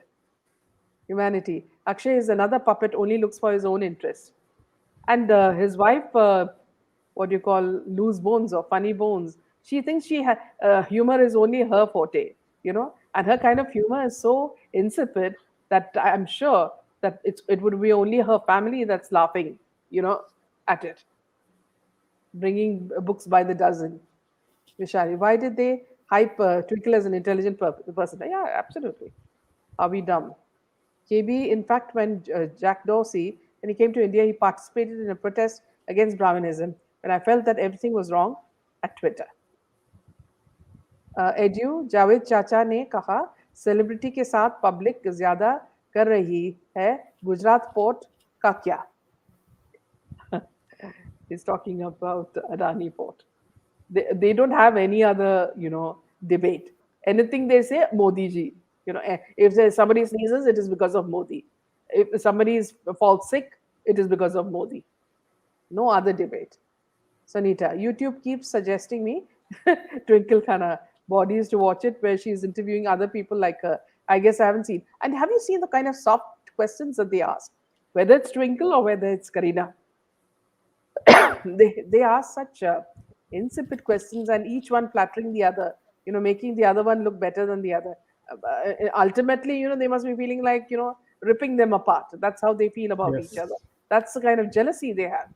Humanity. Akshay is another puppet, only looks for his own interest. And his wife, what do you call, loose bones or funny bones, she thinks humor is only her forte, and her kind of humor is so insipid that I'm sure that it would be only her family that's laughing, at it. Bringing books by the dozen. Vishari, why did they hype Twinkle as an intelligent person? Yeah, absolutely. Are we dumb? KB, in fact, when Jack Dorsey, when he came to India, he participated in a protest against Brahmanism. When I felt that everything was wrong at Twitter. Edu Javed चाचा ने कहा celebrity के साथ public ज्यादा कर रही है Gujarat port का क्या He's talking about Adani port. They don't have any other debate. Anything they say, Modi ji. If somebody sneezes, it is because of Modi. If somebody falls sick, it is because of Modi. No other debate. Sanita, YouTube keeps suggesting me Twinkle Khana bodies to watch it where she's interviewing other people like her. I guess I haven't seen. And have you seen the kind of soft questions that they ask? Whether it's Twinkle or whether it's Karina. They ask such insipid questions and each one flattering the other, making the other one look better than the other. Ultimately, they must be feeling like, ripping them apart. That's how they feel about each other. That's the kind of jealousy they have.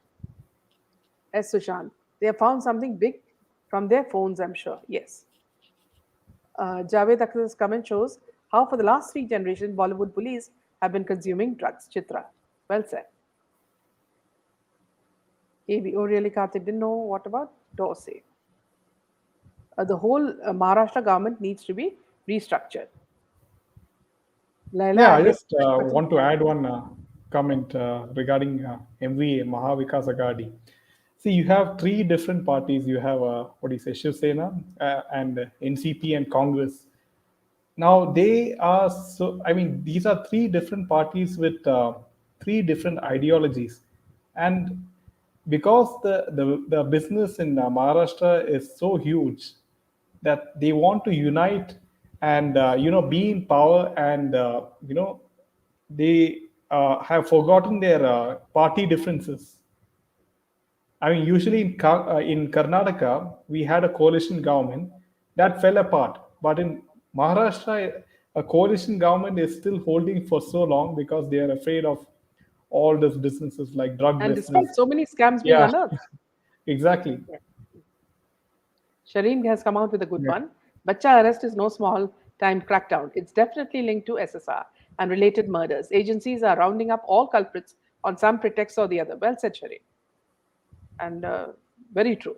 As Sushant, they have found something big from their phones, I'm sure. Yes. Javed Akhtar's comment shows how for the last 3 generations, Bollywood bullies have been consuming drugs. Chitra. Well said. AB, oh really, Karthik, didn't know what about Dorsey. The whole Maharashtra government needs to be restructured. Laila, Yeah, I just want to add one comment regarding MVA, Mahavikas Agadi. See, you have 3 different parties. You have, Shiv Sena and NCP and Congress. Now, they are these are 3 different parties with 3 different ideologies. And because the business in Maharashtra is so huge that they want to unite and, be in power and, they have forgotten their party differences. Usually in Karnataka, we had a coalition government that fell apart. But in Maharashtra, a coalition government is still holding for so long because they are afraid of all these businesses like drug and business. despite so many scams being unearthed. Exactly. Shireen has come out with a good one. Bacha arrest is no small time crackdown. It's definitely linked to SSR and related murders. Agencies are rounding up all culprits on some pretext or the other. Well said, Sherry. And very true.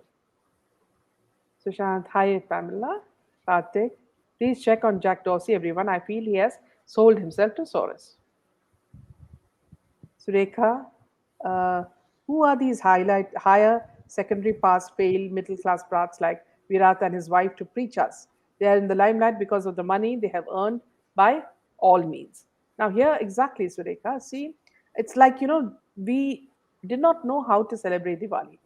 Sushant, hi Pamela. Karthik, please check on Jack Dorsey, everyone. I feel he has sold himself to Soros. Surekha, uh, who are these higher secondary pass fail middle class brats like Virat and his wife to preach us? They are in the limelight because of the money they have earned by all means. Now, here exactly, Surekha, see, it's like, we did not know how to celebrate Diwali.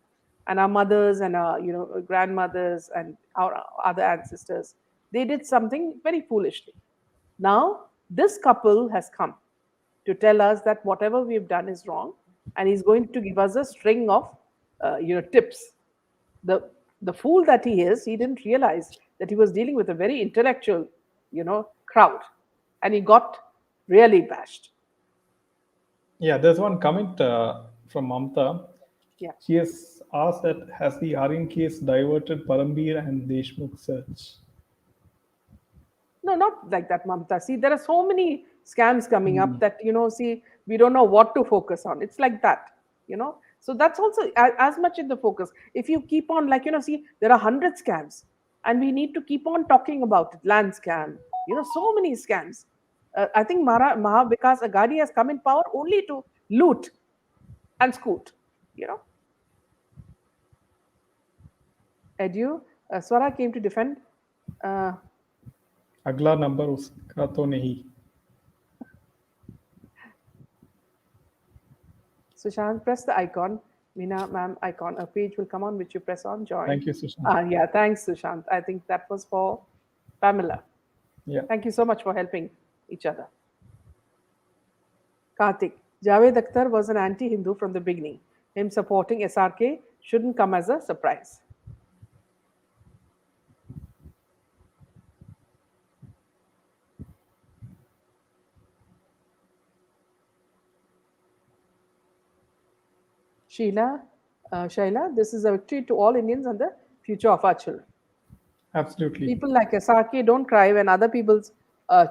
And our mothers and our, grandmothers and our other ancestors, they did something very foolishly. Now, this couple has come to tell us that whatever we've done is wrong, and he's going to give us a string of, tips. The fool that he is, he didn't realize that he was dealing with a very intellectual, crowd, and he got really bashed. Yeah, there's one comment from Mamta. Yeah. She has asked that has the Aryan case diverted Parambir and Deshmukh search? No, not like that, Mamta. See, there are so many scams coming up that, see, we don't know what to focus on. It's like that. So that's also as much in the focus. If you keep on, like, see, there are 100 scams and we need to keep on talking about it. Land scam, so many scams. I think Mahavikas Agadi has come in power only to loot and scoot. Edu, Swara came to defend. अगला number उसका तो नहीं. Sushant, press the icon. Meena, ma'am, icon. A page will come on which you press on. Join. Thank you, Sushant. Yeah, thanks, Sushant. I think that was for Pamela. Yeah. Thank you so much for helping each other. Karthik, Javed Akhtar was an anti-Hindu from the beginning. Him supporting SRK shouldn't come as a surprise. Shaila, this is a victory to all Indians and the future of our children. Absolutely. People like SRK don't cry when other people's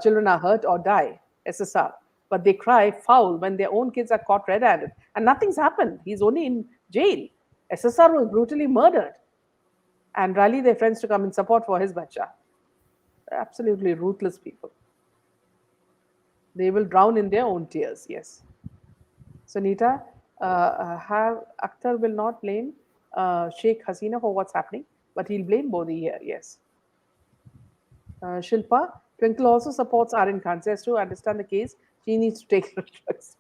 children are hurt or die, SSR, but they cry foul when their own kids are caught red-handed. And nothing's happened. He's only in jail. SSR was brutally murdered and rally their friends to come in support for his bacha. Absolutely ruthless people. They will drown in their own tears, yes. Sunita, Akhtar will not blame Sheikh Hasina for what's happening, but he'll blame Modi here, yes. Shilpa, Twinkle also supports Aryan Khan. Says to understand the case, she needs to take drugs.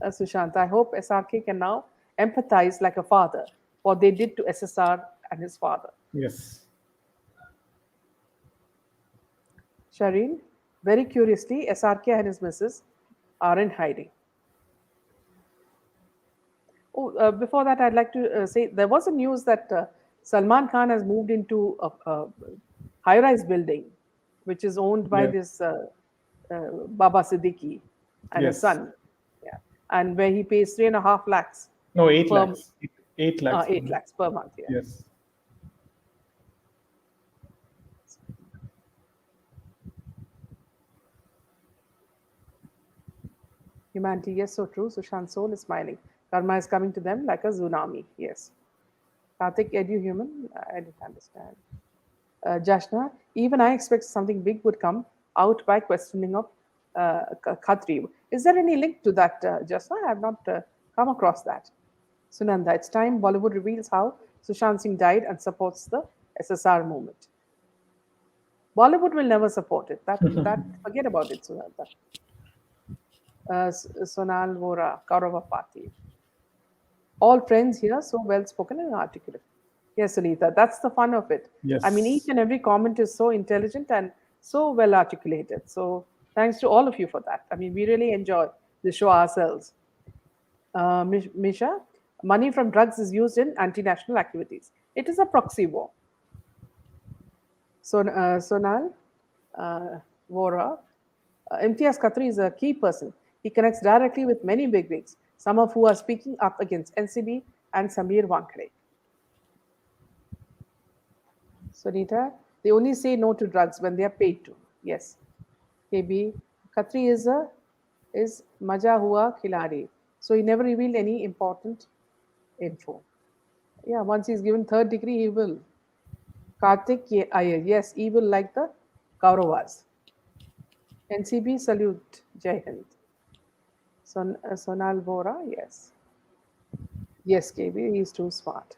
Sushant, I hope SRK can now empathize like a father what they did to SSR and his father. Yes. Shireen, very curiously, SRK and his missus are in hiding. Oh, before that, I'd like to say there was a news that Salman Khan has moved into a high-rise building, which is owned by this Baba Siddiqui and his son. Yeah, and where he pays 3.5 lakhs. No, 8 lakhs. 8 lakhs. 8 lakhs per month. Yeah. Yes. Humanity, yes, so true. Sushant's soul is smiling. Karma is coming to them like a tsunami. Yes. Karthik, edu-human? I didn't understand. Jashna, even I expect something big would come out by questioning of Khatri. Is there any link to that, Jashna? I have not come across that. Sunanda, it's time Bollywood reveals how Sushant Singh died and supports the SSR movement. Bollywood will never support it. That forget about it, Sunanda. Sonal Vora, Kaurava Party. All friends here, so well spoken and articulate. Yes, Sunita, that's the fun of it. Yes. I mean, each and every comment is so intelligent and so well articulated. So thanks to all of you for that. I mean, we really enjoy the show ourselves. Misha, money from drugs is used in anti-national activities. It is a proxy war. So, Sonal Vora, Imtiaz Khatri is a key person. He connects directly with many bigwigs, some of who are speaking up against NCB and Samir Wankhede. Sunita, They only say no to drugs when they are paid to. Yes. KB, Khatri is Maja Hua Khilari. So he never revealed any important info. Yeah, once he's given third degree, he will. Karthik Iyer, yes, he will like the Kauravas. NCB salute, Jai Hind. Sonal Bora, yes. Yes, KB, he's too smart.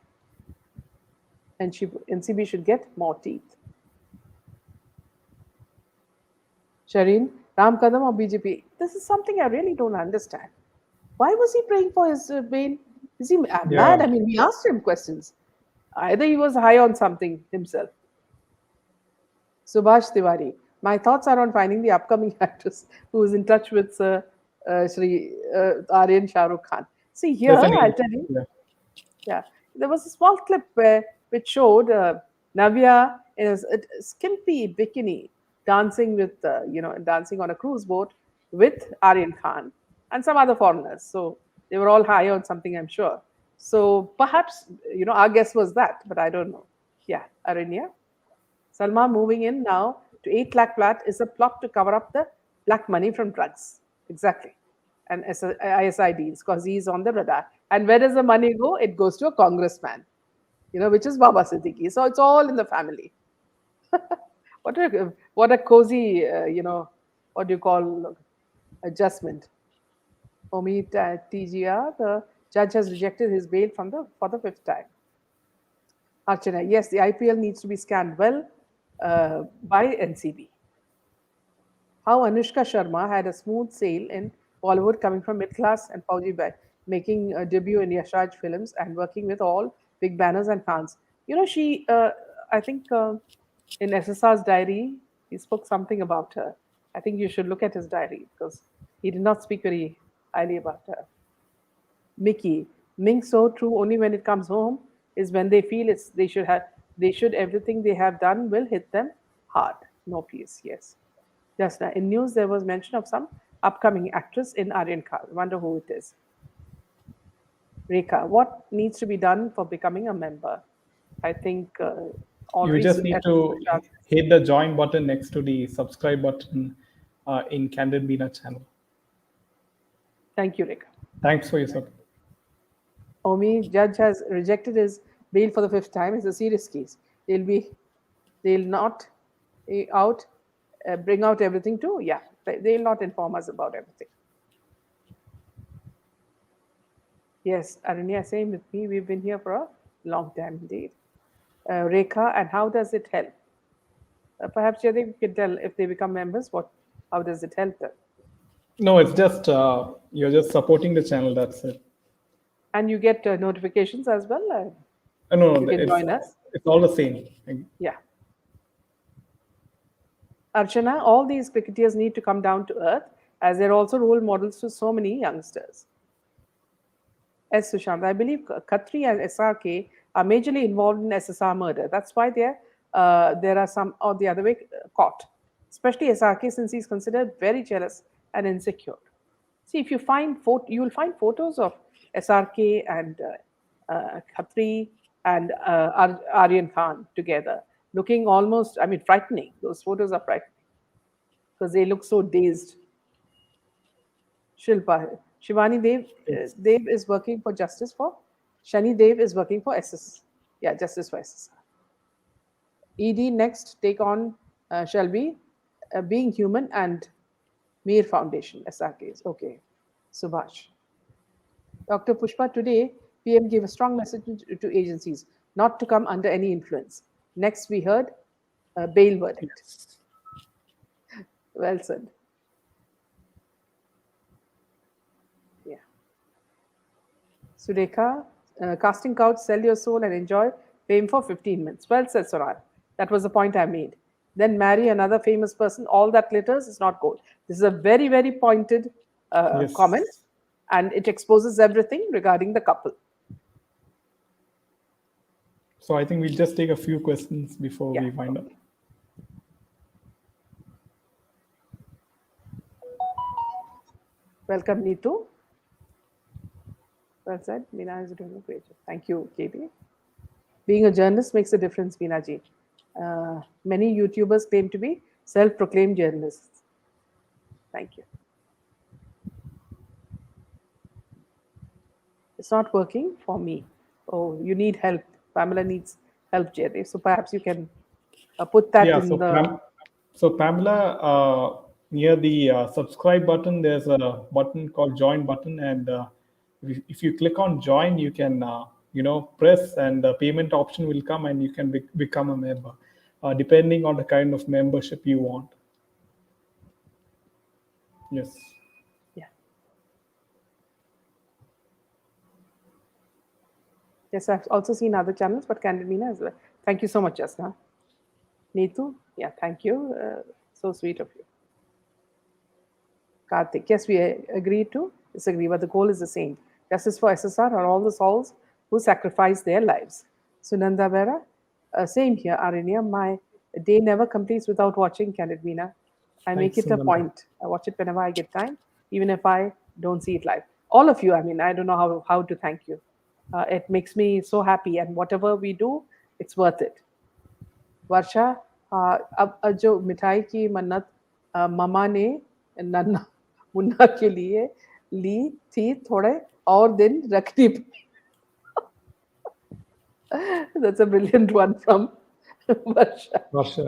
And NCB should get more teeth. Shireen, Ram Kadam or BJP? This is something I really don't understand. Why was he praying for his bail? Is he mad? Yeah. I mean, we asked him questions. Either he was high on something himself. Subhash Tiwari, my thoughts are on finding the upcoming actress who is in touch with Shri Aryan Shah Rukh Khan. See, here, There's an I'll tell you, yeah. yeah, there was a small clip which showed Navya in a skimpy bikini dancing with, dancing on a cruise boat with Aryan Khan and some other foreigners. So they were all high on something, I'm sure. So perhaps, our guess was that, but I don't know. Yeah, Aranya. Salma moving in now to 8 lakh flat is a plot to cover up the black money from drugs. Exactly. And ISI deals because he's on the radar. And where does the money go? It goes to a congressman, which is Baba Siddiqui. So it's all in the family. What a cozy, what do you call adjustment. Omid TGR, the judge has rejected his bail for the 5th time. Archana, yes, the IPL needs to be scanned well by NCB. How Anushka Sharma had a smooth sail in Bollywood coming from mid class and Fauji Bai, making a debut in Yashraj films and working with all big banners and fans. She, I think in SSR's diary, he spoke something about her. I think you should look at his diary because he did not speak very highly about her. Mickey, Ming so true only when it comes home is when they feel they should everything they have done will hit them hard. No peace, yes. Just now in news there was mention of some upcoming actress in Aryan Khan. Wonder who it is. Rekha, what needs to be done for becoming a member? I think You just need to hit the join button next to the subscribe button in Candid Bina channel. Thank you, Rekha. Thanks for your support. Omi, judge has rejected his bail for the 5th time. It's a serious case. They'll not bring out everything too. Yeah, they'll not inform us about everything. Yes, Aranya, same with me. We've been here for a long time indeed. Rekha, and how does it help? Perhaps Jaydeep, you can tell if they become members, how does it help them? No, it's just you're just supporting the channel. That's it. And you get notifications as well. No, you can join us. It's all the same. Yeah. Archana, all these cricketers need to come down to earth as they're also role models to so many youngsters. S. Sushant, I believe Khatri and SRK are majorly involved in SSR murder. That's why there are some, or the other way, caught. Especially SRK, since he's considered very jealous and insecure. See, if you find you will find photos of SRK and Khatri and Aryan Khan together, looking almost, frightening. Those photos are frightening because they look so dazed. Shilpa, Shivani Dev is working for justice for, Shani Dev is working for SS. Yeah, justice for SSR. ED next take on shall be Being Human and Mir Foundation, SRKs. Okay. Subhash. Dr. Pushpa, today PM gave a strong message to agencies not to come under any influence. Next, we heard bail verdict. Yes. Well said. Yeah. Sudekha, casting couch, sell your soul and enjoy fame for 15 minutes. Well said, Soral. That was the point I made. Then marry another famous person. All that glitters is not gold. This is a very, very pointed comment, and it exposes everything regarding the couple. So I think we'll just take a few questions before we wind up. Welcome, Neetu. Well said. Meena is doing a great job. Thank you, KB. Being a journalist makes a difference, Meena ji. Many YouTubers claim to be self-proclaimed journalists. Thank you. It's not working for me. Oh, you need help. Pamela needs help, Jerry. So perhaps you can put that Yeah, in the. so Pamela, near the subscribe button, there's a button called join button, and if you click on join, you can press, and the payment option will come, and you can become a member, depending on the kind of membership you want. Yes. Yeah. Yes, I've also seen other channels, but Candid Meena as well. Thank you so much, Jasna. Neetu, yeah, thank you. So sweet of you. Karthik, yes, we agree to disagree, but the goal is the same. Justice for SSR are all the souls who sacrifice their lives. Sunanda Vera, same here, Arinya. My day never completes without watching Candid Meena. I make Thanks, it a Sunanda. point. I watch it whenever I get time, even if I don't see it live. All of you, I mean, I don't know how to thank you. It makes me so happy, and whatever we do, it's worth it. वर्षा अब जो मिठाई की मन्नत mama ने नन्ना मुन्ना के लिए ली थी थोड़े और दिन रखनी That's a brilliant one from Varsha.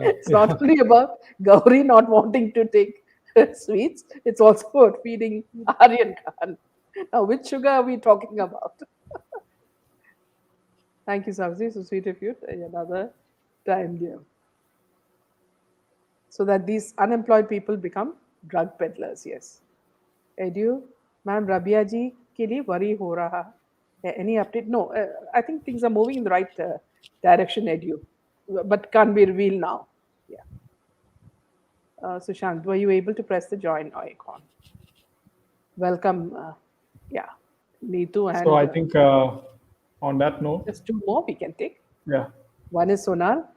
It's not only about Gauri not wanting to take sweets, it's also about feeding Aryan Khan. Now, which sugar are we talking about? Thank you, Savzi. So sweet of you. Another time, dear. So that these unemployed people become drug peddlers. Yes. Edu, ma'am, Rabia ji ke liye worry ho raha hai. Any update? No, I think things are moving in the right direction, Edu, but can't be revealed now. Yeah. Sushant, were you able to press the join icon? Welcome. Yeah. Neetu and. So I think on that note, just two more we can take. Yeah. One is Sonal.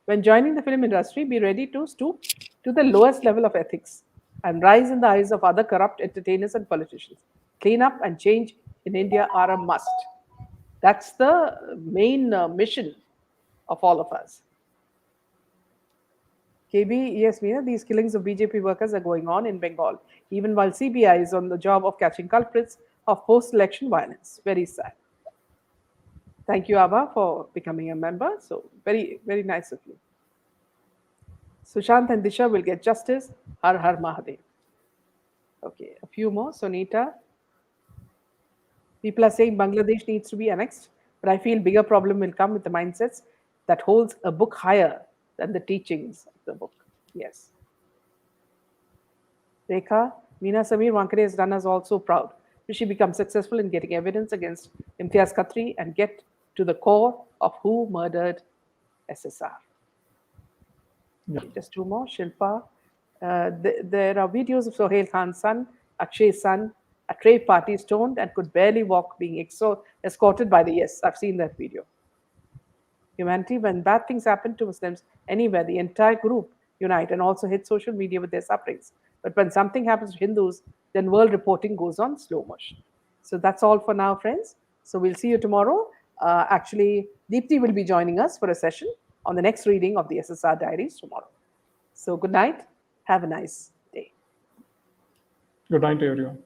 When joining the film industry, be ready to stoop to the lowest level of ethics and rise in the eyes of other corrupt entertainers and politicians. Clean up and change in India are a must. That's the main mission of all of us. KB, yes, Meena, these killings of BJP workers are going on in Bengal, even while CBI is on the job of catching culprits of post-election violence. Very sad. Thank you, Abba, for becoming a member. So very, very nice of you. Sushant and Disha will get justice. Har Har Mahadev. Okay, a few more. Sonita. People are saying Bangladesh needs to be annexed, but I feel bigger problem will come with the mindsets that holds a book higher than the teachings of the book. Yes. Rekha, Meena Samir Wankade has done us all so proud. Will she become successful in getting evidence against Imtiaz Khatri and get to the core of who murdered SSR? Yeah. Okay, just two more. Shilpa. There are videos of Sohail Khan's son, Akshay's son, at rave party stoned and could barely walk, being escorted by the yes. I've seen that video. Humanity, when bad things happen to Muslims anywhere, the entire group unite and also hit social media with their sufferings. But when something happens to Hindus, then world reporting goes on slow motion. So that's all for now, friends. So we'll see you tomorrow. Actually, Deepthi will be joining us for a session on the next reading of the SSR Diaries tomorrow. So good night. Have a nice day. Good night to everyone.